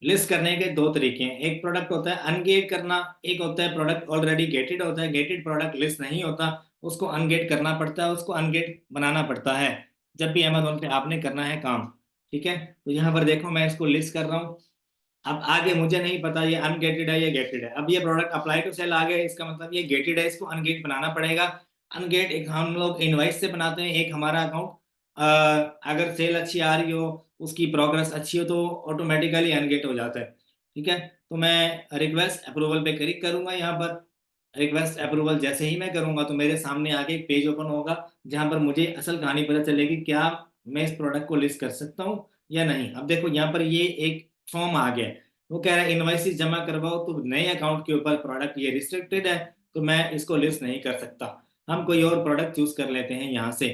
लिस्ट करने के दो तरीके हैं, एक प्रोडक्ट होता है अनगेट करना, एक होता है प्रोडक्ट ऑलरेडी गेटेड होता है। गेटेड प्रोडक्ट लिस्ट नहीं होता, उसको अनगेट करना पड़ता है, उसको अनगेट बनाना पड़ता है जब भी अमेजोन पे आपने करना है काम। ठीक है, तो यहाँ पर देखो मैं इसको लिस्ट कर रहा हूँ। अब आगे मुझे नहीं पता ये अनगेटेड है या गेटेड है। अब ये प्रोडक्ट अप्लाई टू सेल आ गया, इसका मतलब ये गेटेड है, इसको अनगेट बनाना पड़ेगा। अनगेट एक हम लोग इनवाइस से बनाते हैं, एक हमारा अकाउंट अगर सेल अच्छी आ रही हो, उसकी प्रोग्रेस अच्छी हो, तो ऑटोमेटिकली अनगेट हो जाता है। ठीक है, तो मैं रिक्वेस्ट अप्रूवल पे क्लिक करूंगा। यहाँ पर रिक्वेस्ट अप्रूवल जैसे ही मैं करूंगा तो मेरे सामने आगे एक पेज ओपन होगा, जहां पर मुझे असल कहानी पता चलेगी, क्या मैं इस प्रोडक्ट को लिस्ट कर सकता हूँ या नहीं। अब देखो यहाँ पर ये एक फॉर्म आ गया है, वो कह रहा है इनवॉइसेस जमा करवाओ, तो नए अकाउंट के ऊपर प्रोडक्ट ये रिस्ट्रिक्टेड है, तो मैं इसको लिस्ट नहीं कर सकता। हम कोई और प्रोडक्ट चूज कर लेते हैं यहाँ से।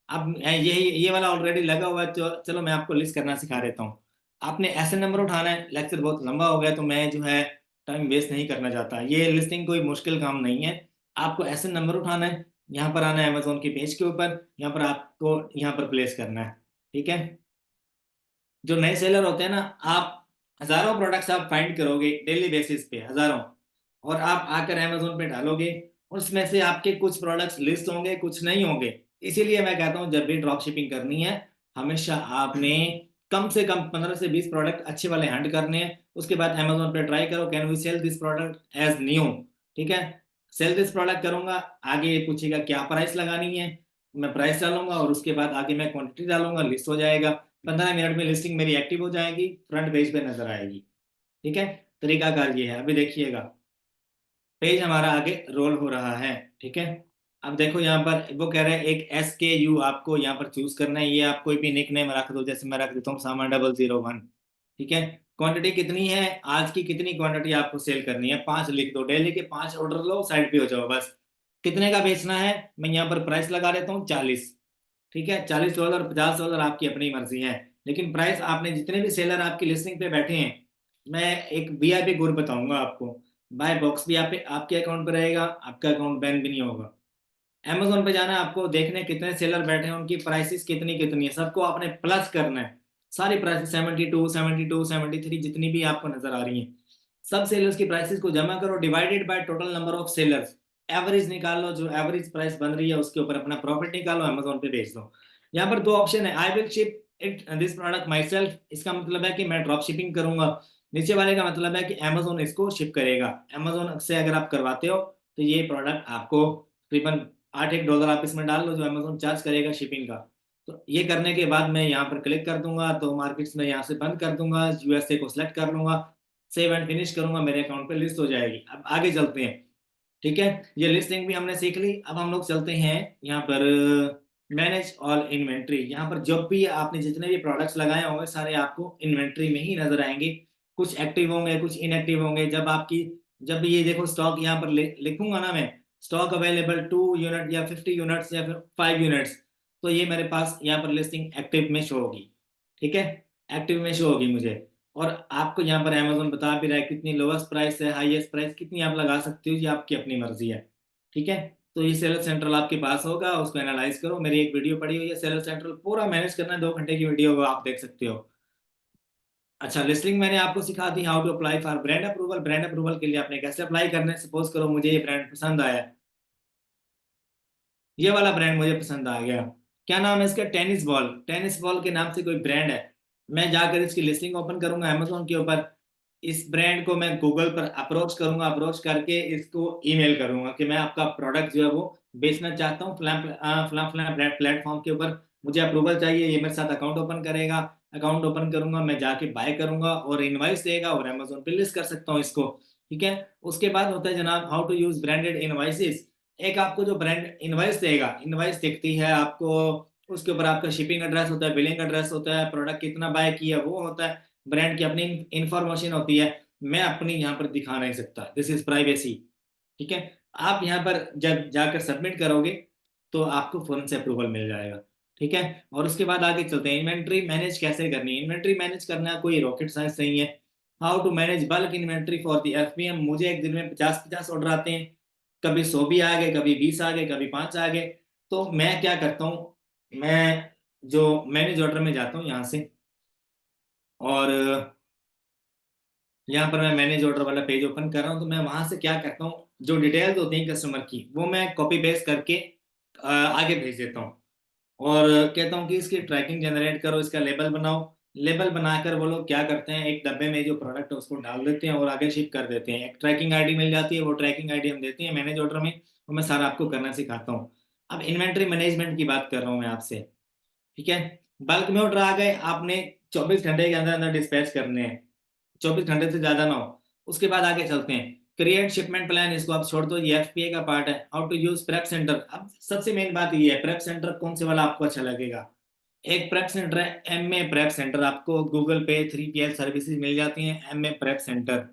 अब ये वाला ऑलरेडी लगा हुआ है, तो चलो मैं आपको लिस्ट करना सिखा देता हूँ। आपने ऐसे नंबर उठाना है, लेक्चर बहुत लंबा हो गया तो मैं जो है टाइम वेस्ट नहीं करना चाहता। ये लिस्टिंग कोई मुश्किल काम नहीं है। आपको ऐसे नंबर उठाना है, यहाँ पर आना है अमेजोन के पेज के ऊपर, यहाँ पर आपको यहाँ पर प्लेस करना है। ठीक है, जो नए सेलर होते हैं ना, आप हजारों प्रोडक्ट्स आप फाइंड करोगे डेली बेसिस पे, हजारों, और आप आकर अमेजोन पे डालोगे, उसमें से आपके कुछ प्रोडक्ट्स लिस्ट होंगे, कुछ नहीं होंगे। इसीलिए मैं कहता हूँ जब भी ड्रॉप शिपिंग करनी है, हमेशा आपने कम से कम 15 से 20 प्रोडक्ट अच्छे वाले हंट करने हैं। उसके बाद अमेजोन पे ट्राई करो, can we sell this product as new. ठीक है, सेल दिस प्रोडक्ट करूंगा, आगे ये पूछेगा क्या प्राइस लगानी है, मैं प्राइस डालूंगा और उसके बाद आगे मैं क्वांटिटी डालूंगा, लिस्ट हो जाएगा। 15 मिनट में लिस्टिंग मेरी एक्टिव हो जाएगी, फ्रंट पेज पे नजर आएगी। ठीक है, तरीकाकार ये है। अभी देखिएगा पेज हमारा आगे रोल हो रहा है। ठीक है, अब देखो यहाँ पर वो कह रहा है एक SKU आपको यहाँ पर चूज करना है। ये आप कोई भी निक नेम रख दो, जैसे मैं रख देता हूँ सामान 001। ठीक है, क्वांटिटी कितनी है, आज की कितनी क्वांटिटी आपको सेल करनी है, 5 लिख दो, डेली के 5 ऑर्डर लो, साइड पे हो जाओ बस। कितने का बेचना है, मैं यहाँ पर प्राइस लगा देता हूँ 40। ठीक है, $40 $50 आपकी अपनी मर्जी है, लेकिन प्राइस आपने जितने भी सेलर आपकी लिस्टिंग पे बैठे हैं, मैं एक VIP गुर बताऊंगा आपको। बाय बॉक्स भी आप आपके अकाउंट पे रहेगा, आपका अकाउंट बैन भी नहीं होगा। Amazon पे जाना है आपको, देखने कितने सेलर बैठे हैं, उनकी प्राइसेस कितनी कितनी है, सबको आपने प्लस करना है। सारी प्राइसेस 72 72 73 जितनी भी आपको नजर आ रही हैं, सब सेलर्स की प्राइसेस को जमा करो, divided by total number of sellers, average निकालो, जो एवरेज प्राइस बन रही है उसके ऊपर अपना प्रॉफिट निकालो, अमेजोन पे भेज दो। यहाँ पर दो ऑप्शन है, I will ship it this product my self, इसका मतलब है कि मैं ड्रॉप शिपिंग करूंगा। नीचे वाले का मतलब है कि अमेजोन इसको शिप करेगा। अमेजोन से अगर आप करवाते हो तो ये प्रोडक्ट आपको तकरीबन $8 आप इसमें डाल लो, जो अमेजोन चार्ज करेगा शिपिंग का। तो ये करने के बाद मैं यहाँ पर क्लिक कर दूंगा, तो मार्केट्स में यहाँ से बंद कर दूंगा, USA को सिलेक्ट कर लूंगा, सेव एंड फिनिश करूंगा, मेरे अकाउंट पे लिस्ट हो जाएगी। अब आगे चलते हैं। ठीक है, ये लिस्टिंग भी हमने सीख ली। अब हम लोग चलते हैं यहाँ पर मैनेज ऑल इन्वेंट्री। यहाँ पर जब भी आपने जितने भी प्रोडक्ट्स लगाए होंगे, सारे आपको इन्वेंट्री में ही नजर आएंगे। कुछ एक्टिव होंगे, कुछ इनएक्टिव होंगे। जब भी ये देखो स्टॉक यहाँ पर लिखूंगा ना मैं, स्टॉक अवेलेबल 2 यूनिट या 50 यूनिट्स या फिर 5 यूनिट्स, तो ये मेरे पास यहाँ पर लिस्टिंग एक्टिव में शो होगी। ठीक है, एक्टिव में शो होगी मुझे। और आपको यहाँ पर अमेजोन बता भी रहा है कितनी लोवेस्ट प्राइस है, हाईएस्ट प्राइस कितनी आप लगा सकते हो, ये आपकी अपनी मर्जी है। ठीक है, तो ये सेलर सेंट्रल आपके पास होगा, उसको एनालाइज करो। मेरी एक वीडियो पड़ी हुई है सेलर सेंट्रल, पूरा मैनेज करना है, 2 घंटे की वीडियो होगा, आप देख सकते हो। अच्छा, लिस्टिंग मैंने आपको सिखा दी, how to apply for brand approval. Brand approval के लिए आपने कैसे अप्लाई करना है, सपोज करो मुझे ये ब्रांड पसंद आया, ये वाला ब्रांड मुझे पसंद आ गया, क्या नाम है इसका, टेनिस बॉल। टेनिस बॉल के नाम से कोई ब्रांड है, मैं जाकर इसकी लिस्टिंग ओपन करूंगा अमेजोन के ऊपर। इस ब्रांड को मैं गूगल पर अप्रोच करूंगा, अप्रोच करके इसको ईमेल करूंगा कि मैं आपका प्रोडक्ट जो है वो बेचना चाहता हूँ फलां फलां फलां प्लेटफॉर्म के ऊपर, मुझे अप्रूवल चाहिए। ये मेरे साथ अकाउंट ओपन करेगा, अकाउंट ओपन करूंगा, मैं जाके बाय करूंगा और इनवाइस देगा और अमेजोन पे लिस्ट कर सकता हूँ इसको। ठीक है, उसके बाद होता है जनाब how to use branded invoices. एक आपको जो ब्रांड इनवाइस देगा, इनवाइस दिखती है आपको, उसके ऊपर आपका शिपिंग एड्रेस होता है, बिलिंग एड्रेस होता है, प्रोडक्ट कितना बाय किया वो होता है, ब्रांड की अपनी इंफॉर्मेशन होती है। मैं अपनी यहाँ पर दिखा नहीं सकता, दिस इज प्राइवेसी। ठीक है, आप यहाँ पर जब जाकर सबमिट करोगे तो आपको फौरन से अप्रूवल मिल जाएगा। ठीक है, और उसके बाद आगे चलते हैं, इन्वेंट्री मैनेज कैसे करनी है। इन्वेंट्री मैनेज करना कोई रॉकेट साइंस नहीं है। How to manage bulk inventory for the FBM। मुझे एक दिन में 50-50 ऑर्डर आते हैं, कभी 100 भी आ गए, कभी 20 आ गए, कभी 5 आ गए। तो मैं क्या करता हूँ, मैं जो मैनेज ऑर्डर में जाता हूँ यहाँ से, और यहाँ पर मैं मैनेज ऑर्डर वाला पेज ओपन कर रहा हूँ, तो मैं वहां से क्या करता हूँ, जो डिटेल्स होती हैं कस्टमर की वो मैं कॉपी पेस्ट करके आगे भेज देता हूँ। और कहता हूँ कि इसकी ट्रैकिंग जनरेट करो, इसका लेबल बनाओ। लेबल बनाकर वो लोग क्या करते हैं, एक डब्बे में जो प्रोडक्ट है उसको डाल देते हैं और आगे शिप कर देते हैं। एक ट्रैकिंग आईडी मिल जाती है, वो ट्रैकिंग आईडी हम देते हैं मैनेज ऑर्डर में, और मैं सारा आपको करना सिखाता हूँ। अब इन्वेंट्री मैनेजमेंट की बात कर रहा हूँ मैं आपसे, ठीक है। बल्क में ऑर्डर आ गए, आपने 24 घंटे के अंदर अंदर डिस्पैच करने हैं, 24 घंटे से ज्यादा ना हो। उसके बाद आगे चलते हैं, क्रिएट शिपमेंट प्लान, इसको आप छोड़ दो, ये एफपीए का पार्ट है। How to use prep center, अब सबसे मेन बात ये है, प्रेप सेंटर कौन से वाला आपको अच्छा लगेगा। एक प्रेप सेंटर है एमए प्रेप सेंटर, आपको गूगल पे 3PL सर्विसेज मिल जाती हैं एमए प्रेप सेंटर।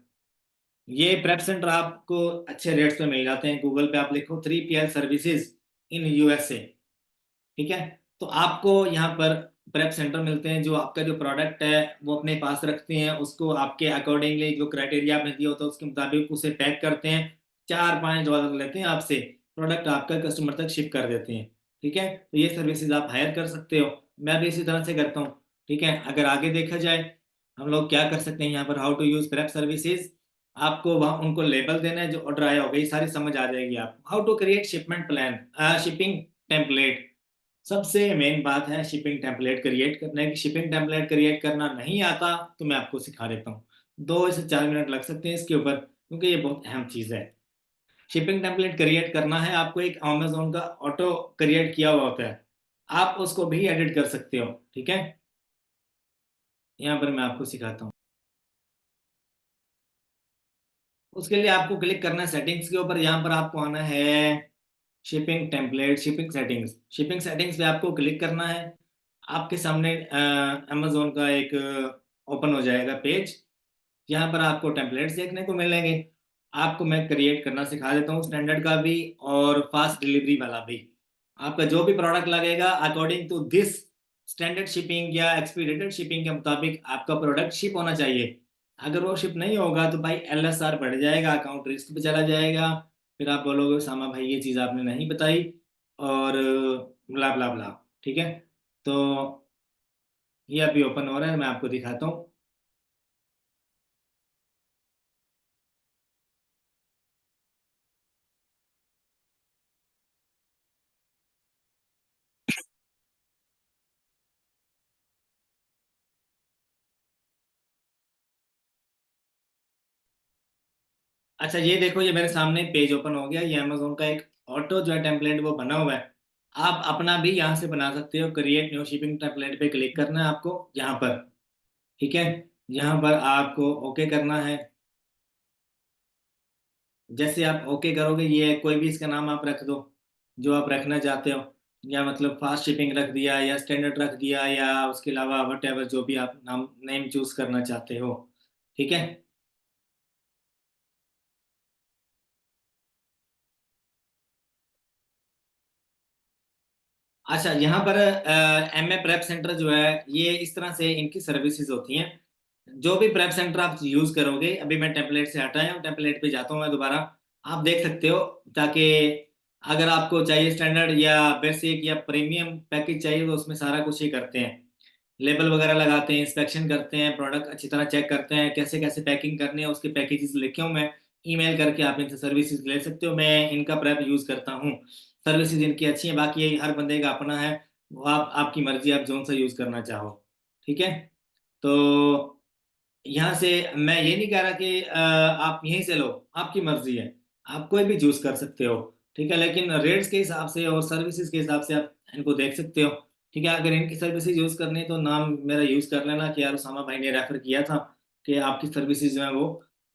ये प्रेप सेंटर आपको अच्छे रेट्स पे मिल जाते हैं, गूगल पे आप लिखो 3PL सर्विसेज इन यूएसए, ठीक है। तो आपको यहाँ पर प्रेप सेंटर मिलते हैं, जो आपका जो प्रोडक्ट है वो अपने पास रखते हैं, उसको आपके अकॉर्डिंगली जो क्राइटेरिया आपने दिया होता है उसके मुताबिक उसे पैक करते हैं, $4-5 लेते हैं आपसे, प्रोडक्ट आपका कस्टमर तक शिप कर देते हैं, ठीक है। तो ये सर्विसेज आप हायर कर सकते हो, मैं भी इसी तरह से करता हूँ, ठीक है। अगर आगे देखा जाए हम लोग क्या कर सकते हैं यहाँ पर, how to use prep services, आपको वहाँ उनको लेबल देना है, जो ऑर्डर आया होगा ये सारी समझ आ जाएगी आपको। How to create shipment plan, shipping template, सबसे मेन बात है शिपिंग टेम्पलेट क्रिएट करने की। शिपिंग टेम्पलेट क्रिएट करना नहीं आता तो मैं आपको सिखा देता हूँ, 2 से 4 मिनट लग सकते हैं इसके ऊपर, क्योंकि ये बहुत अहम चीज़ है। शिपिंग टेम्पलेट क्रिएट करना है आपको, एक अमेजोन का ऑटो क्रिएट किया हुआ होता है, आप उसको भी एडिट कर सकते हो, ठीक है। यहाँ पर मैं आपको सिखाता हूँ। उसके लिए आपको क्लिक करना है सेटिंग्स के ऊपर, यहाँ पर आपको आना है shipping template, shipping settings, shipping settings पे आपको क्लिक करना है। आपके सामने अमेजोन का एक ओपन हो जाएगा पेज, यहाँ पर आपको टेम्पलेट्स देखने को मिलेंगे। आपको मैं क्रिएट करना सिखा देता हूँ, स्टैंडर्ड का भी और फास्ट डिलीवरी वाला भी। आपका जो भी प्रोडक्ट लगेगा according to this standard shipping या एक्सपीडिटेड शिपिंग के मुताबिक आपका प्रोडक्ट शिप होना चाहिए। अगर वो शिप नहीं होगा तो भाई एलएसआर बढ़ जाएगा, अकाउंट रिस्क पे चला जाएगा, फिर आप बोलोगे सामा भाई ये चीज़ आपने नहीं बताई, और ब्ला ब्ला ब्ला, ठीक है। तो ये अभी ओपन हो रहा है, मैं आपको दिखाता हूँ। अच्छा ये देखो, ये मेरे सामने पेज ओपन हो गया, ये अमेजोन का एक ऑटो जो है टेम्पलेट वो बना हुआ है। आप अपना भी यहाँ से बना सकते हो, क्रिएट न्यू शिपिंग टेम्पलेट पे क्लिक करना है आपको यहाँ पर, ठीक है। यहाँ पर आपको ओके करना है। जैसे आप ओके करोगे, ये कोई भी इसका नाम आप रख दो जो आप रखना चाहते हो, या मतलब फास्ट शिपिंग रख दिया या स्टैंडर्ड रख दिया, या उसके अलावा वट एवर जो भी आप नाम नेम चूज करना चाहते हो, ठीक है। अच्छा यहाँ पर एमए प्रेप सेंटर जो है, ये इस तरह से इनकी सर्विसेज होती हैं। जो भी प्रेप सेंटर आप यूज करोगे, अभी मैं टेम्पलेट से हटाया हूँ, टेम्पलेट पे जाता हूँ मैं दोबारा, आप देख सकते हो, ताकि अगर आपको चाहिए स्टैंडर्ड या बेसिक या प्रीमियम पैकेज चाहिए तो उसमें सारा कुछ ही करते हैं, लेबल वगैरह लगाते हैं, इंस्पेक्शन करते हैं, प्रोडक्ट अच्छी तरह चेक करते हैं, कैसे कैसे पैकिंग करनी है उसके पैकेजेस लिखे हूँ मैं, ईमेल करके आप इनसे सर्विसेज ले सकते हो। मैं इनका प्रेप यूज करता हूँ, सर्विसेज इनकी अच्छी है, बाकी ये हर बंदे का अपना है, वो आप आपकी मर्जी, आप जोन सा यूज करना चाहो, ठीक है। तो यहाँ से मैं ये नहीं कह रहा कि आप यहीं से लो, आपकी मर्जी है, आप कोई भी चूज कर सकते हो, ठीक है। लेकिन रेट्स के हिसाब से और सर्विसेज के हिसाब से आप इनको देख सकते हो, ठीक है। अगर इनकी सर्विसेज यूज करनी है तो नाम मेरा यूज कर लेना कि यार उसामा भाई ने रेफर किया था कि आपकी सर्विसेज जो है वो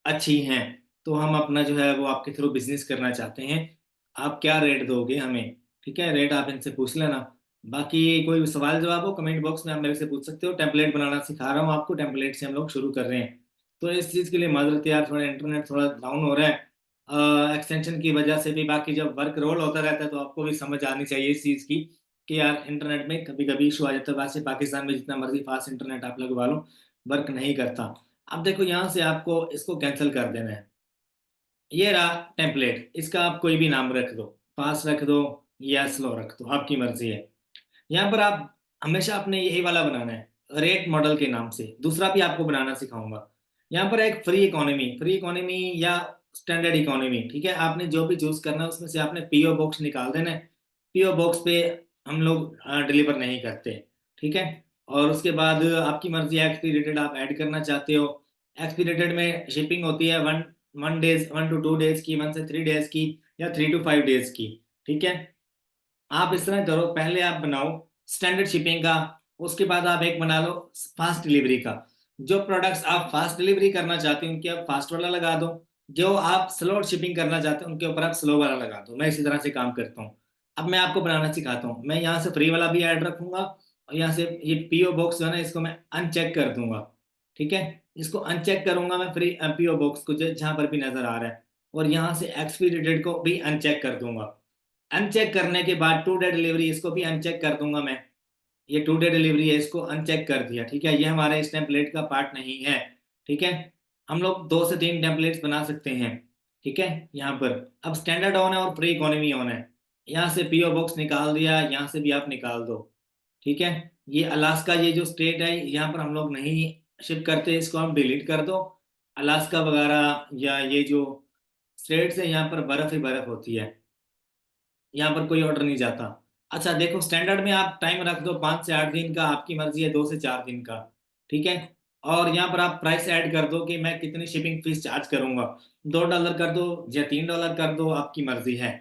अच्छी हैं, तो हम अपना जो है वो आपके थ्रू बिजनेस करना चाहते हैं, आप क्या रेट दोगे हमें, ठीक है। रेट आप इनसे पूछ लेना। बाकी कोई सवाल जवाब हो कमेंट बॉक्स में आप मेरे से पूछ सकते हो, टेम्पलेट बनाना सिखा रहा हूँ आपको, टेम्पलेट से हम लोग शुरू कर रहे हैं। तो इस चीज़ के लिए माजरत यार, थोड़ा इंटरनेट थोड़ा डाउन हो रहा है एक्सटेंशन की वजह से भी। बाकी जब वर्क रोल होता रहता है तो आपको भी समझ आनी चाहिए इस चीज़ की कि यार इंटरनेट में कभी कभी इशू आ जाता है, वैसे पाकिस्तान में जितना मर्जी फास्ट इंटरनेट आप लगवा लो वर्क नहीं करता। अब देखो यहाँ से आपको इसको कैंसिल कर देना है, ये रहा टेम्पलेट, इसका आप कोई भी नाम रख दो, फास्ट रख दो या स्लो रख दो, आपकी मर्जी है। यहाँ पर आप हमेशा आपने यही वाला बनाना है, रेट मॉडल के नाम से, दूसरा भी आपको बनाना सिखाऊंगा। यहाँ पर एक फ्री इकोनॉमी या स्टैंडर्ड इकोनॉमी, ठीक है, आपने जो भी चूज करना है उसमें से आपने पीओ बॉक्स निकाल देना है। पीओ बॉक्स पे हम लोग डिलीवर नहीं करते, ठीक है। और उसके बाद आपकी मर्जी है, एक्सपीरी आप ऐड करना चाहते हो। एक्सपीरी में शिपिंग होती है 1 डेज, 1 to 2 डेज की, 1 से 3 डेज की, या 3 to 5 डेज की, ठीक है। आप इस तरह करो, पहले आप बनाओ स्टैंडर्ड शिपिंग का, उसके बाद आप एक बना लो फास्ट डिलीवरी का। जो प्रोडक्ट्स आप फास्ट डिलीवरी करना चाहते हो उनके आप फास्ट वाला लगा दो, जो आप स्लो शिपिंग करना चाहते हो उनके ऊपर आप स्लो वाला लगा दो। मैं इसी तरह से काम करता हूँ। अब मैं आपको बनाना सिखाता हूँ। मैं यहाँ से फ्री वाला भी ऐड रखूंगा, और यहाँ से ये पीओ बॉक्स जो है ना, इसको मैं अनचेक कर दूंगा, ठीक है। इसको अनचेक करूंगा मैं, फ्री पीओ बॉक्स को जहां पर भी नजर आ रहा है, और यहाँ से एक्सपायरी डेट को भी अनचेक कर दूंगा। अनचेक करने के बाद 2 डे डिलीवरी, इसको भी अनचेक कर दूंगा मैं। ये 2 डे डिलीवरी है, इसको अनचेक कर दिया, ठीक है। ये हमारे इस टेम्पलेट का पार्ट नहीं है, ठीक है। हम लोग 2 से 3 टेम्पलेट्स बना सकते हैं, ठीक है। यहाँ पर अब स्टैंडर्ड ऑन है और फ्री इकोनॉमी ऑन है। यहाँ से पीओ बॉक्स निकाल दिया, यहाँ से भी आप निकाल दो, ठीक है। ये अलास्का, ये जो स्टेट है यहाँ पर हम लोग नहीं शिप करते, इसको हम डिलीट कर दो। अलास्का वगैरह या ये जो स्टेट्स है यहाँ पर बर्फ ही बर्फ होती है, यहाँ पर कोई ऑर्डर नहीं जाता। अच्छा देखो, स्टैंडर्ड में आप टाइम रख दो 5 से 8 दिन का, आपकी मर्जी है 2 से 4 दिन का, ठीक है। और यहाँ पर आप प्राइस ऐड कर दो कि मैं कितनी शिपिंग फीस चार्ज करूंगा, $2 कर दो या $3 कर दो, आपकी मर्जी है।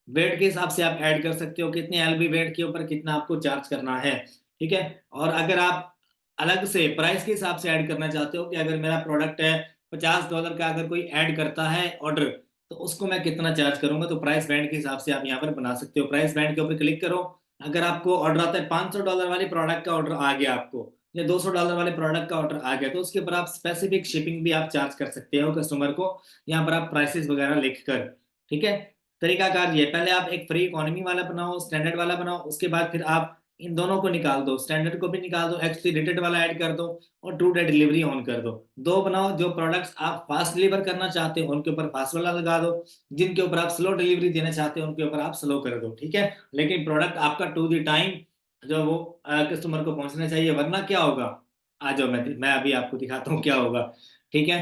वेट के हिसाब से आप ऐड कर सकते हो, कितने एलबी वेट के ऊपर कितना आपको चार्ज करना है, ठीक है। और अगर आप अलग से प्राइस के हिसाब से ऐड करना चाहते हो कि अगर मेरा प्रोडक्ट है $50 का, अगर कोई ऐड करता है ऑर्डर, तो उसको मैं कितना चार्ज करूंगा, तो प्राइस बैंड के हिसाब से आप यहाँ पर बना सकते हो। प्राइस बैंड के ऊपर क्लिक करो। अगर आपको ऑर्डर आता है $500 वाले प्रोडक्ट का ऑर्डर आ गया आपको, या $200 वाले प्रोडक्ट का ऑर्डर आ गया, तो उसके ऊपर आप स्पेसिफिक शिपिंग भी आप चार्ज कर सकते हो कस्टमर को, यहाँ पर आप प्राइसेस वगैरह लिख कर, ठीक है। तरीकाकार ये, पहले आप एक फ्री इकोनॉमी वाला बनाओ, स्टैंडर्ड वाला बनाओ, उसके बाद फिर आप इन दोनों को निकाल दो, स्टैंडर्ड को भी निकाल दो, एक्सपीरी वाला ऐड कर दो, और 2 डे डिलीवरी ऑन कर दो। दो बनाओ, जो प्रोडक्ट्स आप फास्ट डिलीवर करना चाहते हो उनके ऊपर फास्ट वाला लगा दो, जिनके ऊपर आप स्लो डिलीवरी देना चाहते हो उनके ऊपर आप स्लो कर दो, ठीक है। लेकिन प्रोडक्ट आपका टू द टाइम जो वो कस्टमर को पहुंचना चाहिए, वरना क्या होगा, आ जाओ मैं अभी आपको दिखाता हूँ क्या होगा, ठीक है।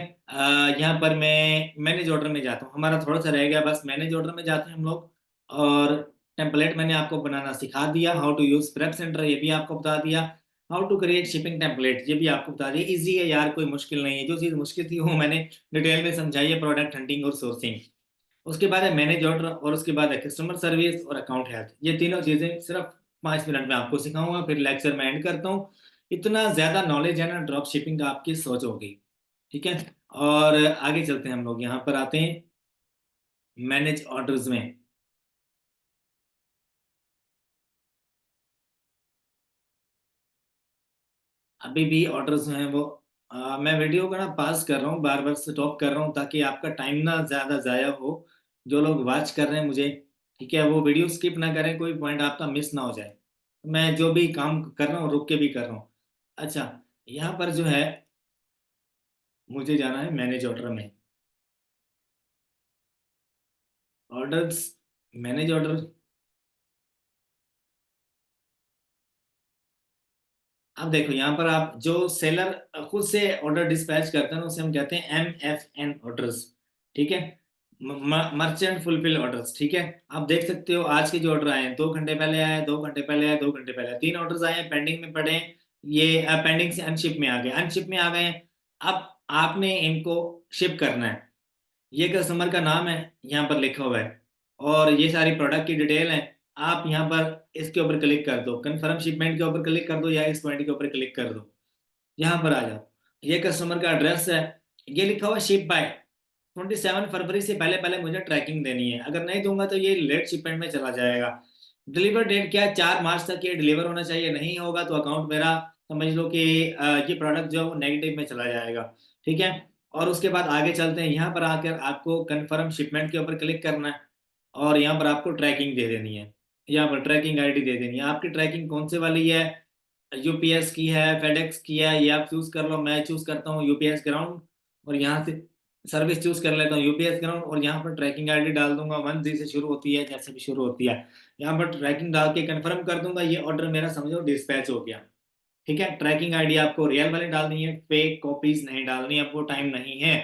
यहाँ पर मैं मैनेज ऑर्डर में जाता हूँ, हमारा थोड़ा सा रह गया, बस मैनेज ऑर्डर में जाते हैं हम लोग। और टेम्पलेट मैंने आपको बनाना सिखा दिया, how to use prep center ये भी आपको बता दिया, how to create shipping template ये भी आपको बता दिया। इजी है यार, कोई मुश्किल नहीं है। जो चीज़ मुश्किल थी वो मैंने डिटेल में समझाई है, प्रोडक्ट हंटिंग और सोर्सिंग। उसके बाद है मैनेज ऑर्डर, और उसके बाद है कस्टमर सर्विस और अकाउंट हेल्थ। ये तीनों चीजें सिर्फ 5 मिनट में आपको सिखाऊंगा, फिर लेक्चर में एंड करता हूँ। इतना ज्यादा नॉलेज है ना ड्रॉप शिपिंग का, आपकी सोच होगी, ठीक है। और आगे चलते हैं, हम लोग यहाँ पर आते हैं मैनेज ऑर्डर्स में। अभी भी ऑर्डर्स हैं वो, मैं वीडियो को ना पास कर रहा हूँ, बार बार स्टॉप कर रहा हूँ, ताकि आपका टाइम ना ज्यादा जाया हो। जो लोग वॉच कर रहे हैं मुझे, ठीक है, वो वीडियो स्किप ना करें, कोई पॉइंट आपका मिस ना हो जाए। मैं जो भी काम कर रहा हूँ रुक के भी कर रहा हूँ। अच्छा, यहाँ पर जो है मुझे जाना है मैनेज ऑर्डर में। Orders, manage order. अब देखो यहाँ पर आप जो सेलर खुद से ऑर्डर डिस्पैच करते हैं ना, उसे हम कहते हैं MFN ऑर्डर्स, ठीक है। मर्चेंट फुलफिल ऑर्डर्स, ठीक है। आप देख सकते हो आज के जो ऑर्डर आए हैं, 2 घंटे पहले आए, 2 घंटे पहले आए, 2 घंटे पहले आए, 3 ऑर्डर्स आए हैं, पेंडिंग में पड़े हैं। ये पेंडिंग से अनशिप में आ गए, अनशिप में आ गए हैं। अब आपने इनको शिप करना है। ये कस्टमर का नाम है, यहाँ पर लिखा हुआ है, और ये सारी प्रोडक्ट की डिटेल है। आप यहाँ पर इसके ऊपर क्लिक कर दो, कंफर्म शिपमेंट के ऊपर क्लिक कर दो, या इस पॉइंट के ऊपर क्लिक कर दो, यहाँ पर आ जाओ। ये कस्टमर का एड्रेस है, ये लिखा हुआ शिप बाय 27 फरवरी से पहले पहले मुझे ट्रैकिंग देनी है, अगर नहीं दूंगा तो ये लेट शिपमेंट में चला जाएगा। डिलीवर डेट क्या है, 4 मार्च तक ये डिलीवर होना चाहिए, नहीं होगा तो अकाउंट मेरा समझ लो कि ये प्रोडक्ट जो है वो नेगेटिव में चला जाएगा, ठीक है। और उसके बाद आगे चलते हैं, यहाँ पर आकर आपको कंफर्म शिपमेंट के ऊपर क्लिक करना है, और यहाँ पर आपको ट्रैकिंग दे देनी है। यहाँ पर ट्रैकिंग आईडी दे देनी है। आपकी ट्रैकिंग कौन से वाली है, यूपीएस की है, फेडेक्स की है, ये आप चूज कर लो। मैं चूज करता हूँ यूपीएस ग्राउंड, और यहाँ से सर्विस चूज कर लेता हूँ यूपीएस ग्राउंड, और यहाँ पर ट्रैकिंग आईडी डाल दूंगा 1 जी से शुरू होती है, जैसे भी शुरू होती है। यहाँ पर ट्रैकिंग डाल के कंफर्म कर दूंगा, ये ऑर्डर मेरा समझो डिस्पैच हो गया। ठीक है, ट्रैकिंग आईडी आपको रियल वाली डालनी है, फेक कॉपीज नहीं डालनी, आपको टाइम नहीं है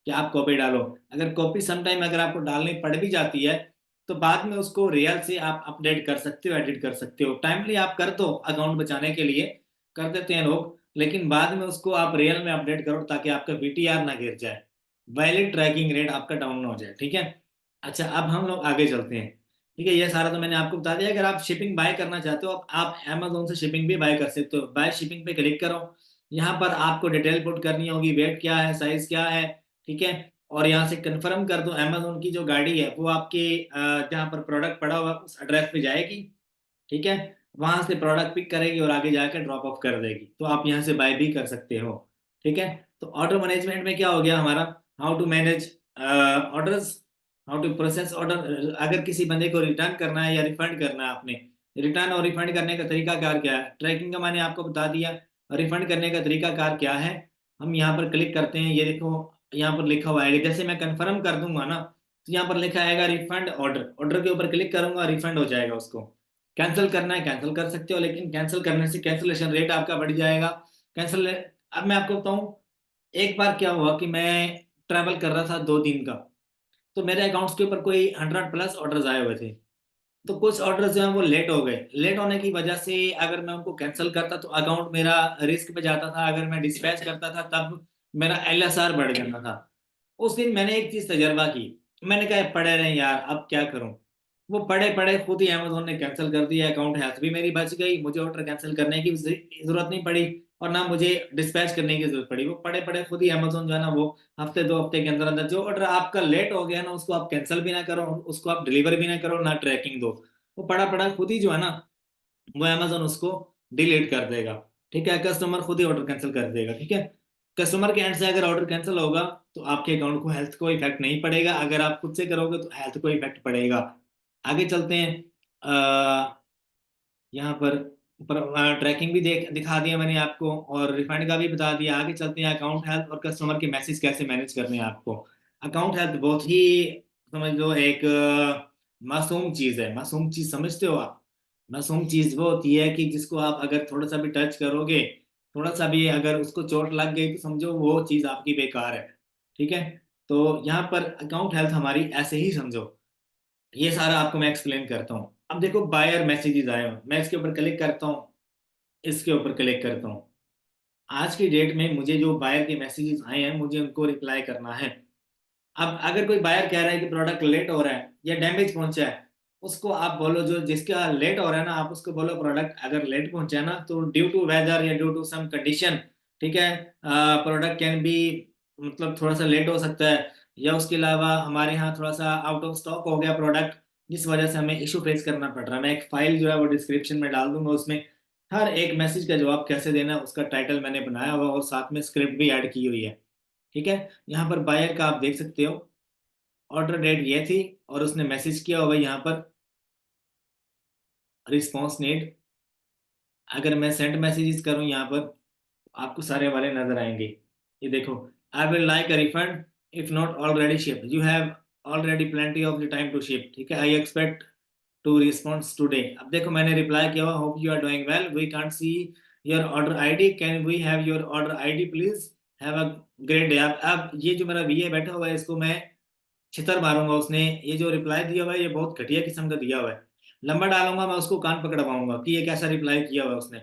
कि आप कॉपी डालो। अगर कॉपी समटाइम अगर आपको डालनी पड़ भी जाती है तो बाद में उसको रियल से आप अपडेट कर सकते हो, एडिट कर सकते हो। टाइमली आप कर दो अकाउंट बचाने के लिए, कर देते हैं लोग, लेकिन बाद में उसको आप रियल में अपडेट करो ताकि आपका वीटीआर ना गिर जाए, वैलिड ट्रैकिंग रेट आपका डाउन ना हो जाए। ठीक है, अच्छा अब हम लोग आगे चलते हैं। ठीक है, ये सारा तो मैंने आपको बता दिया। अगर आप शिपिंग बाय करना चाहते हो, आप अमेजोन से शिपिंग भी बाय कर सकते हो। बाय शिपिंग पे क्लिक करो, यहाँ पर आपको डिटेल पुट करनी होगी, वेट क्या है, साइज क्या है। ठीक है, और यहाँ से कंफर्म कर दो, अमेजोन की जो गाड़ी है वो आपके जहाँ पर प्रोडक्ट पड़ा हुआ उस एड्रेस पे जाएगी। ठीक है, वहां से प्रोडक्ट पिक करेगी और आगे जाकर ड्रॉप ऑफ कर देगी, तो आप यहाँ से बाय भी कर सकते हो। ठीक है, तो ऑर्डर मैनेजमेंट में क्या हो गया हमारा, how to manage orders, how to process order. अगर किसी बंदे को रिटर्न करना है या रिफंड करना है आपने, रिटर्न और रिफंड करने का तरीका कार क्या है, ट्रैकिंग का मैंने आपको बता दिया। रिफंड करने का तरीका कार क्या है, हम यहाँ पर क्लिक करते हैं, ये देखो यहाँ पर लिखा हुआ है, जैसे मैं कंफर्म कर दूंगा ना तो यहाँ पर लिखा आएगा रिफंड ऑर्डर, ऑर्डर के ऊपर क्लिक करूंगा, रिफंड हो जाएगा। उसको कैंसिल करना है कैंसिल कर सकते हो, लेकिन कैंसिल करने से कैंसिलेशन रेट आपका बढ़ जाएगा। कैंसिल, अब मैं आपको बताऊं, एक बार क्या हुआ कि मैं ट्रैवल कर रहा था 2 दिन का, तो मेरे अकाउंट्स के ऊपर कोई 100+ ऑर्डर्स आए हुए थे। तो कुछ ऑर्डर्स जो हैं वो लेट हो गए, लेट होने की वजह से अगर मैं उनको कैंसिल करता तो अकाउंट मेरा रिस्क पे जाता था, अगर मैं डिस्पैच करता था तब मेरा एलएसआर बढ़ जाता था। उस दिन मैंने एक चीज तजर्बा की, मैंने कहा पड़े रहे यार अब क्या करूं। वो पड़े पड़े खुद ही अमेजोन ने कैंसिल कर दिया, अकाउंट हेल्थ भी मेरी बच गई, मुझे ऑर्डर कैंसिल करने की जरूरत नहीं पड़ी और ना मुझे डिस्पैच करने की जरूरत पड़ी। वो पड़े पड़े खुद ही अमेजोन जो है ना वो हफ्ते 2 हफ्ते के अंदर अंदर जो ऑर्डर आपका लेट हो गया ना उसको आप कैंसिल भी ना करो, उसको आप डिलीवर भी ना करो, ना ट्रैकिंग दो, वो पड़ा पड़ा खुद ही जो है ना वो अमेजोन उसको डिलीट कर देगा। ठीक है, कस्टमर खुद ही ऑर्डर कैंसिल कर देगा। ठीक है, कस्टमर के एंड से अगर ऑर्डर कैंसिल होगा तो आपके अकाउंट को हेल्थ को इफेक्ट नहीं पड़ेगा, अगर आप खुद से करोगे तो हेल्थ को इफेक्ट पड़ेगा। आगे चलते हैं, यहाँ पर ट्रैकिंग भी दिखा दिया मैंने आपको और रिफंड का भी बता दिया। आगे चलते हैं, अकाउंट हेल्थ और कस्टमर के मैसेज कैसे मैनेज करने हैं आपको। अकाउंट हेल्थ बहुत ही, समझ लो एक मासूम चीज है। मासूम चीज समझते हो आप, मासूम चीज वो होती है कि जिसको आप अगर थोड़ा सा भी टच करोगे, थोड़ा सा भी अगर उसको चोट लग गई तो समझो वो चीज आपकी बेकार है। ठीक है, तो यहाँ पर अकाउंट हेल्थ हमारी ऐसे ही समझो। ये सारा आपको मैं एक्सप्लेन करता हूँ। अब देखो बायर मैसेजेस आए हो, मैं इसके ऊपर क्लिक करता हूँ, इसके ऊपर क्लिक करता हूँ। आज की डेट में मुझे जो बायर के मैसेजेस आए हैं मुझे उनको रिप्लाई करना है। अब अगर कोई बायर कह रहा है कि प्रोडक्ट लेट हो रहा है या डैमेज पहुंचा है, उसको आप बोलो, जो जिसका लेट हो रहा है ना आप उसको बोलो प्रोडक्ट अगर लेट पहुंचा है ना तो ड्यू टू वेदर या ड्यू टू सम कंडीशन, ठीक है, प्रोडक्ट कैन बी, मतलब थोड़ा सा लेट हो सकता है, या उसके अलावा हमारे यहाँ थोड़ा सा आउट ऑफ स्टॉक हो गया प्रोडक्ट, जिस वजह से हमें इशू फेस करना पड़ रहा है। मैं एक फाइल जो है वो डिस्क्रिप्शन में डाल दूंगा, उसमें हर एक मैसेज का जवाब कैसे देना है उसका टाइटल मैंने बनाया हुआ और साथ में स्क्रिप्ट भी ऐड की हुई है। ठीक है, यहाँ पर बायर का आप देख सकते हो, ऑर्डर डेट ये थी और उसने मैसेज किया होगा यहाँ पर रिस्पॉन्स नीड। अगर मैं सेंड मैसेजेस करूँ यहाँ पर आपको सारे वाले नजर आएंगे। ये देखो, I will like a refund if not already ship, you have already plenty of the time to ship. ठीक है, I expect to response today. अब देखो मैंने रिप्लाई किया हुआ, hope you are doing well, we can't see your order ID, can we have your order ID please, have a great day. अब ये जो मेरा वीए बैठा हुआ है इसको मैं छितर मारूंगा। उसने ये जो रिप्लाई दिया हुआ है ये बहुत घटिया किस्म का दिया हुआ है, लंबा डालूंगा मैं उसको कान पकड़ पाऊंगा कि ये कैसा रिप्लाई किया हुआ है उसने।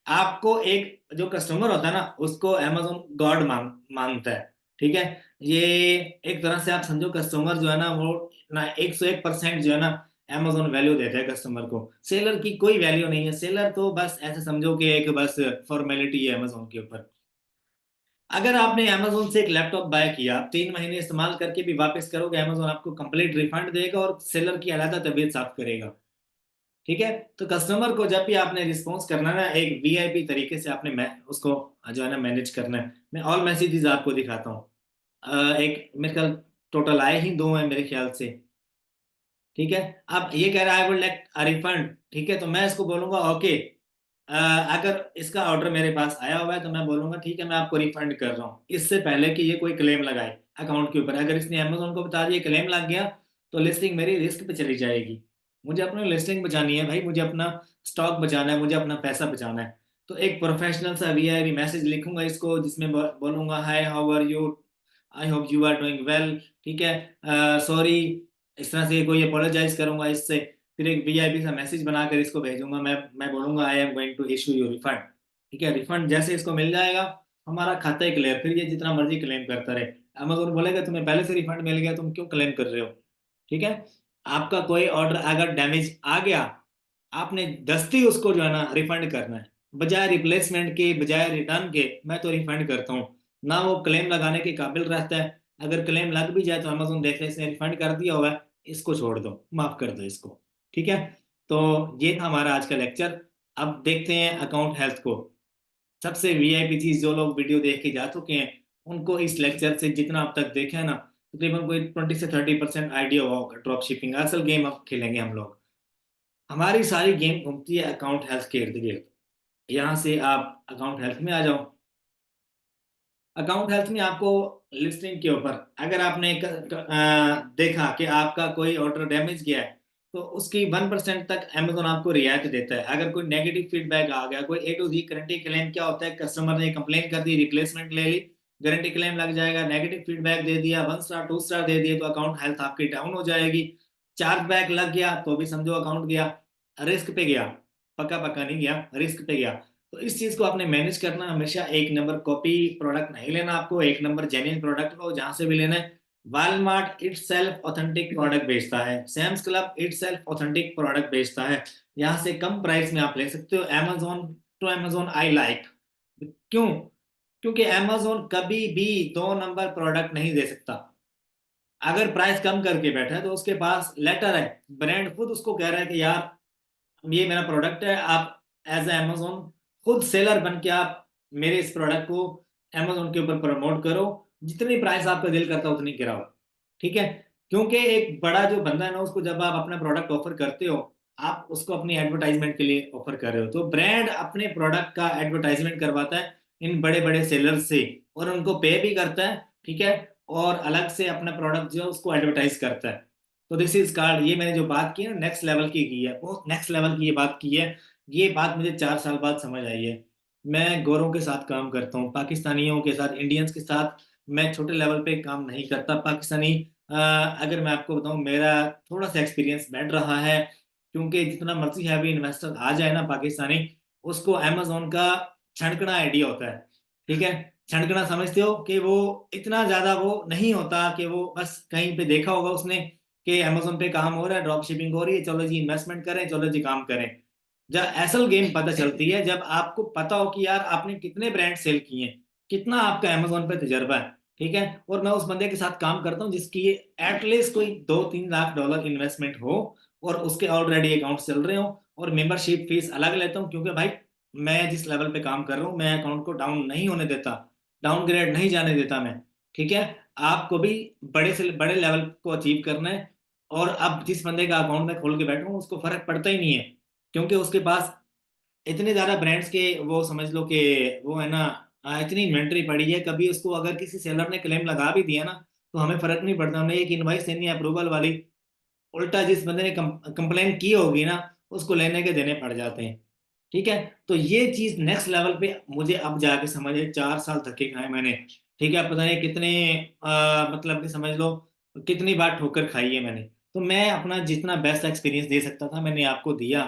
आपको एक जो कस्टमर होता है ना उसको अमेजोन गॉड मानता है। ठीक है, ये एक तरह से आप समझो कस्टमर जो है ना वो ना 101% जो है ना अमेजोन वैल्यू देता है कस्टमर को, सेलर की कोई वैल्यू नहीं है। सेलर तो बस ऐसे समझो कि एक बस फॉर्मेलिटी है अमेजोन के ऊपर। अगर आपने अमेजोन से एक लैपटॉप बाय किया, 3 महीने इस्तेमाल करके भी वापस करोगे, अमेजोन आपको कंप्लीट रिफंड देगा और सेलर की अलग तबीयत साफ करेगा। ठीक है, तो कस्टमर को जब भी आपने रिस्पॉन्स करना है ना एक वीआईपी तरीके से आपने मैं उसको जो है ना मैनेज करना है। मैं ऑल मैसेजेस आपको दिखाता हूँ। एक मेरे ख्याल टोटल आए ही 2 हैं मेरे ख्याल से। ठीक है, अब ये कह रहा है I would like a refund, ठीक है, तो मैं इसको बोलूंगा ओके। अगर इसका ऑर्डर मेरे पास आया हुआ है तो मैं बोलूंगा ठीक है मैं आपको रिफंड कर रहा हूँ, इससे पहले कि ये कोई क्लेम लगाए अकाउंट के ऊपर। अगर इसने अमेजोन को बता दिया क्लेम लग गया तो लिस्टिंग मेरी रिस्क पे चली जाएगी। मुझे अपनी लिस्टिंग बचानी है भाई, मुझे अपना स्टॉक बचाना है, मुझे अपना पैसा बचाना है। तो एक प्रोफेशनल सा वीआईपी मैसेज लिखूंगा इसको, जिसमें बोलूंगा hi how are you, I hope you are doing well, ठीक है, सॉरी, इस तरह से कोई अपोलोजाइज करूंगा इससे। फिर एक वीआईपी सा मैसेज बनाकर इसको भेजूंगा, मैं बोलूंगा I am going to issue you refund, ठीक है। रिफंड जैसे इसको मिल जाएगा, हमारा खाता ही क्लियर, फिर ये जितना मर्जी क्लेम करता रहे। अमेजोन बोलेगा तुम्हें पहले से रिफंड मिल गया, तुम क्यों क्लेम कर रहे हो, ठीक है। आपका कोई ऑर्डर अगर डैमेज आ गया, आपने दस्ती उसको जो है ना रिफंड करना है, बजाय रिप्लेसमेंट के, बजाय रिटर्न के। मैं तो रिफंड करता हूँ, ना वो क्लेम लगाने के काबिल रहता है। अगर क्लेम लग भी जाए तो अमेजोन देख ले इसने रिफंड कर दिया हुआ है, इसको छोड़ दो, माफ कर दो इसको, ठीक है। तो ये था हमारा आज का लेक्चर। अब देखते हैं अकाउंट हेल्थ को। सबसे वीआईपी चीज, जो लोग वीडियो देख के जा चुके हैं उनको इस लेक्चर से जितना अब तक देखा है ना, तकरीबन कोई 20 से 30% आइडिया हुआ होगा ड्रॉप शिपिंग। असल गेम अब खेलेंगे हम लोग। हमारी सारी गेम घूमती है अकाउंट हेल्थ के इर्द गिर्द। यहाँ से आप अकाउंट हेल्थ में आ जाओ। अकाउंट हेल्थ में आपको लिस्टिंग के ऊपर, अगर आपने देखा कि आपका कोई ऑर्डर डैमेज गया है, तो उसकी 1% तक अमेजोन आपको रियायत देता है। अगर कोई नेगेटिव फीडबैक आ गया, कोई A to Z guarantee claim, क्या होता है, कस्टमर ने कंप्लेन कर दी, रिप्लेसमेंट ले ली, गारंटी क्लेम लग जाएगा। नेगेटिव फीडबैक दे दिया, 1 स्टार 2 स्टार दे दिए, तो अकाउंट हेल्थ आपकी डाउन हो जाएगी। चार्ज बैक लग गया तो भी समझो अकाउंट गया, रिस्क पे गया, पक्का पक्का नहीं गया, रिस्क पे गया। तो इस चीज को आपने मैनेज करना। हमेशा एक नंबर कॉपी प्रोडक्ट नहीं लेना आपको, एक नंबर जेन्युइन प्रोडक्ट लो जहां से भी लेना है। Walmart itself authentic product बेचता है, Sam's Club itself authentic product बेचता है। यहाँ से कम प्राइस में आप ले सकते हो। Amazon, to Amazon I like. क्यों? क्योंकि Amazon कभी भी 2 नंबर प्रोडक्ट नहीं दे सकता। अगर प्राइस कम करके बैठा है तो उसके पास लेटर है, ब्रांड खुद उसको कह रहा है कि यार ये मेरा प्रोडक्ट है, आप एज ए अमेजोन खुद सेलर बन के आप मेरे इस प्रोडक्ट को अमेजोन के ऊपर प्रमोट करो, जितनी प्राइस आपका दिल करता है उतनी गिराओ, ठीक है। क्योंकि एक बड़ा जो बंदा है ना, उसको जब आप अपना प्रोडक्ट ऑफर करते हो, आप उसको अपनी एडवर्टाइजमेंट के लिए ऑफर कर रहे हो। तो ब्रांड अपने प्रोडक्ट का एडवर्टाइजमेंट करवाता है इन बड़े बड़े सेलर्स से, और उनको पे भी करता है, ठीक है। और अलग से अपना प्रोडक्ट जो है उसको एडवर्टाइज करता है। तो दिस इज कार्ड। ये मैंने जो बात की है ना, नेक्स्ट लेवल की है, बहुत नेक्स्ट लेवल की ये बात की है। ये बात मुझे 4 साल बाद समझ आई है। मैं गोरों के साथ काम करता हूँ, पाकिस्तानियों के साथ, इंडियंस के साथ। मैं छोटे लेवल पे काम नहीं करता। पाकिस्तानी अगर मैं आपको बताऊं, मेरा थोड़ा सा एक्सपीरियंस बैठ रहा है, क्योंकि जितना मर्जी हैवी इन्वेस्टर आ जाए ना पाकिस्तानी, उसको अमेजोन का छनकना आइडिया होता है, ठीक है। छनकना समझते हो कि वो इतना ज्यादा वो नहीं होता कि वो बस कहीं पे देखा होगा उसने कि अमेजोन पे काम हो रहा है, ड्रॉप शिपिंग हो रही है, चलो जी इन्वेस्टमेंट करें, चलो जी काम करें। जब असल गेम पता चलती है, जब आपको पता हो कि यार आपने कितने ब्रांड सेल किए हैं, कितना आपका अमेजोन पे तजर्बा है, ठीक है। और मैं उस बंदे के साथ काम करता हूँ जिसकी एटलीस्ट कोई 2-3 लाख डॉलर इन्वेस्टमेंट हो, और उसके ऑलरेडी अकाउंट चल रहे हो, और मेंबरशिप फीस अलग लेता हूँ, क्योंकि भाई मैं जिस लेवल पे काम कर रहा हूँ, मैं अकाउंट को डाउन नहीं होने देता, डाउनग्रेड नहीं जाने देता मैं, ठीक है। आपको भी बड़े से बड़े लेवल को अचीव करना है। और अब जिस बंदे का अकाउंट में खोल के बैठा हूँ उसको फर्क पड़ता ही नहीं है, क्योंकि उसके पास इतने ज्यादा ब्रांड्स के, वो समझ लो कि वो है ना, इतनी इन्वेंट्री पड़ी है। कभी उसको अगर किसी सेलर ने क्लेम लगा भी दिया ना, तो हमें फर्क नहीं पड़ता। हमने एक इनवाइस देनी है अप्रूवल वाली, उल्टा जिस बंदे ने कंप्लेन की होगी ना, उसको लेने के देने पड़ जाते हैं, ठीक है। तो ये चीज नेक्स्ट लेवल पे मुझे अब जाके समझ है। 4 साल धक्के खाए मैंने, ठीक है। पता नहीं कितने मतलब कि समझ लो कितनी बार ठोकर खाई है मैंने। तो मैं अपना जितना बेस्ट एक्सपीरियंस दे सकता था मैंने आपको दिया।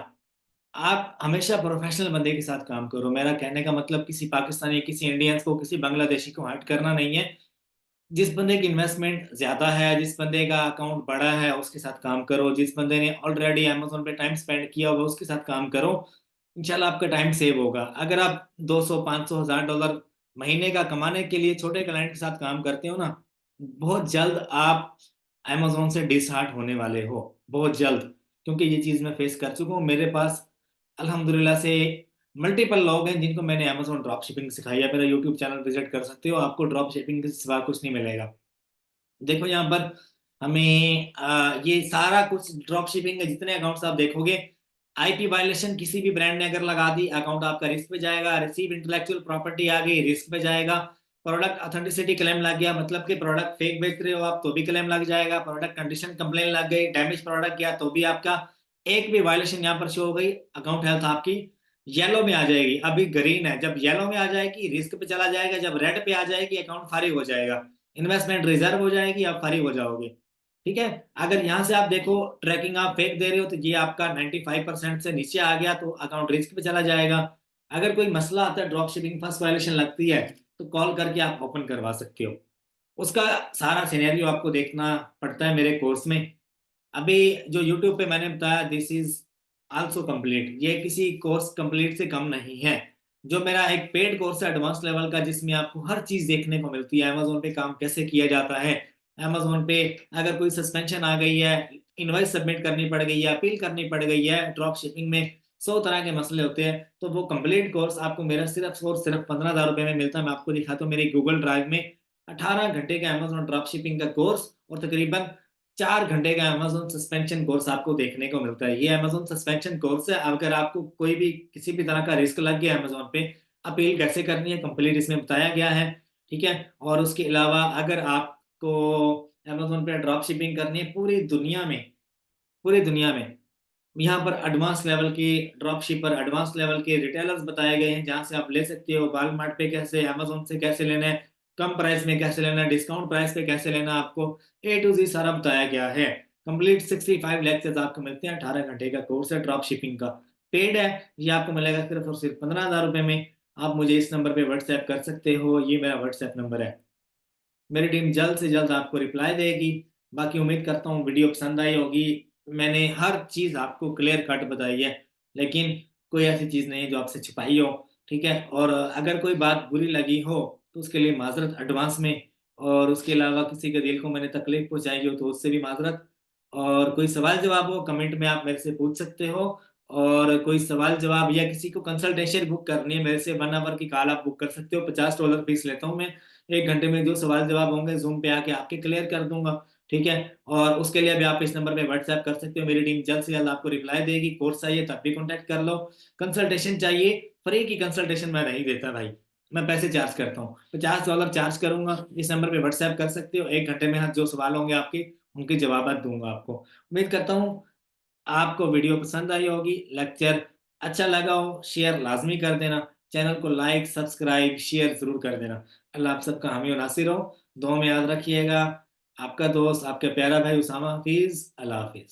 आप हमेशा प्रोफेशनल बंदे के साथ काम करो। मेरा कहने का मतलब किसी पाकिस्तानी, किसी इंडियंस को, किसी बांग्लादेशी को हर्ट करना नहीं है। जिस बंदे की इन्वेस्टमेंट ज्यादा है, जिस बंदे का अकाउंट बड़ा है, उसके साथ काम करो। जिस बंदे ने ऑलरेडी अमेजोन पे टाइम स्पेंड किया होगा उसके साथ काम करो। इंशाल्लाह आपका टाइम सेव होगा। अगर आप 200, 500, $1000 महीने का कमाने के लिए छोटे क्लाइंट के साथ काम करते हो ना, बहुत जल्द आप अमेजोन से डिसहार्ट होने वाले हो, बहुत जल्द। क्योंकि ये चीज मैं फेस कर चुका हूँ। मेरे पास अल्हम्दुलिल्लाह से मल्टीपल लोग हैं जिनको मैंने अमेजोन ड्रॉप शिपिंग सिखाई है। मेरा यूट्यूब चैनल विजिट कर सकते हो, आपको ड्रॉप शिपिंग के सिवा कुछ नहीं मिलेगा। देखो यहाँ पर हमें ये सारा कुछ ड्रॉप शिपिंग के जितने अकाउंट्स आप देखोगे, आईपी वायलेशन किसी भी ब्रांड ने अगर लगा दी, अकाउंट आपका रिस्क पे जाएगा। रिसीव इंटेलेक्चुअल प्रॉपर्टी आ गई, रिस्क पे जाएगा। प्रोडक्ट ऑथेंटिसिटी क्लेम लग गया, मतलब कि प्रोडक्ट फेक बेच रहे हो आप, तो भी क्लेम लग जाएगा। प्रोडक्ट कंडीशन कंप्लेन लग गई, डैमेज प्रोडक्ट गया, तो भी आपका एक भी वायलेशन यहाँ पर शो हो गई, अकाउंट हेल्थ आपकी येलो में आ जाएगी, अभी ग्रीन है, जब येलो में आ जाएगी रिस्क पे चला जाएगा, जब रेड पे आ जाएगी अकाउंट फारिग हो जाएगा, इन्वेस्टमेंट रिजर्व हो जाएगी, आप फारिग हो जाओगे। ठीक है। अगर यहाँ से आप देखो ट्रैकिंग आप फेक दे रहे हो तो ये आपका 95% से नीचे आ गया तो अकाउंट रिस्क पे चला जाएगा। अगर कोई मसला आता है, ड्रॉप शिपिंग फर्स्ट वायलेशन लगती है, तो कॉल करके आप ओपन करवा सकते हो। उसका सारा सिनेरियो आपको देखना पड़ता है मेरे कोर्स में। अभी जो यूट्यूब पे मैंने बताया दिस इज आल्सो कंप्लीट, ये किसी कोर्स कंप्लीट से कम नहीं है। जो मेरा एक पेड कोर्स है एडवांस लेवल का, जिसमें आपको हर चीज देखने को मिलती है, अमेजोन पे काम कैसे किया जाता है, अमेजोन पे अगर कोई सस्पेंशन आ गई है, इनवॉइस सबमिट करनी पड़ गई है, अपील करनी पड़ गई है, ड्रॉप शिपिंग में 100 तरह के मसले होते हैं, तो वो कंप्लीट कोर्स आपको मेरा सिर्फ और सिर्फ 15,000 रुपये में मिलता है। मैं आपको दिखाता हूँ मेरी गूगल ड्राइव में 18 घंटे का अमेजोन ड्रॉप शिपिंग का कोर्स और तकरीबन 4 घंटे का अमेजोन सस्पेंशन कोर्स आपको देखने को मिलता है। ये अमेजोन सस्पेंशन कोर्स है, अगर आपको कोई भी किसी भी तरह का रिस्क लग गया अमेजोन पे, अपील कैसे करनी है कंप्लीट इसमें बताया गया है। ठीक है। और उसके अलावा अगर आपको अमेजोन पे ड्रॉप शिपिंग करनी है पूरी दुनिया में, पूरी दुनिया में, यहाँ पर एडवांस लेवल की ड्रॉप शिपर, एडवांस लेवल के रिटेलर्स बताए गए हैं जहां से आप ले सकते हो। वॉलमार्ट पे कैसे, अमेजोन से कैसे लेना है, कम प्राइस में कैसे लेना है, डिस्काउंट प्राइस पे कैसे लेना है, आपको ए टू जी सारा बताया गया है। कंप्लीट 65 लेक्चर्स आपको मिलते हैं। 18 घंटे का कोर्स है ड्रॉप शिपिंग का, पेड है। ये आपको मिलेगा सिर्फ और सिर्फ 15,000 रुपये में। आप मुझे इस नंबर पे व्हाट्सएप कर सकते हो, ये मेरा व्हाट्सएप नंबर है। मेरी टीम जल्द से जल्द आपको रिप्लाई देगी। बाकी उम्मीद करता हूँ वीडियो पसंद आई होगी। मैंने हर चीज़ आपको क्लियर कट बताई है, लेकिन कोई ऐसी चीज़ नहीं है जो आपसे छिपाई हो। ठीक है। और अगर कोई बात बुरी लगी हो तो उसके लिए माजरत एडवांस में। और उसके अलावा किसी के दिल को मैंने तकलीफ पहुंचाई हो तो उससे भी माजरत। और कोई सवाल जवाब हो कमेंट में आप मेरे से पूछ सकते हो। और कोई सवाल जवाब या किसी को कंसल्टेशन बुक करनी है मेरे से, 1 आवर की कॉल आप बुक कर सकते हो। $50 फीस लेता हूँ मैं। 1 घंटे में जो सवाल जवाब होंगे जूम पे आके आपके क्लियर कर दूंगा। ठीक है। और उसके लिए भी आप इस नंबर पे व्हाट्सएप कर सकते हो, मेरी टीम जल्द से जल्द आपको रिप्लाई देगी। कोर्स चाहिए तब भी कॉन्टैक्ट कर लो। कंसल्टेशन चाहिए, फ्री की कंसल्टेशन मैं नहीं देता भाई, मैं पैसे चार्ज करता हूँ। $50 चार्ज करूंगा। इस नंबर पे व्हाट्सएप कर सकते हो, 1 घंटे में जो सवाल होंगे आपके उनके जवाब दूंगा आपको। उम्मीद करता हूँ आपको वीडियो पसंद आई होगी, लेक्चर अच्छा लगा हो, शेयर लाजमी कर देना। चैनल को लाइक सब्सक्राइब शेयर जरूर कर देना। अल्लाह आप सबका हामी और नासिर हो। दुआ में याद रखिएगा। आपका दोस्त आपका प्यारा भाई उसामा हफीज। अल्लाह हाफिज।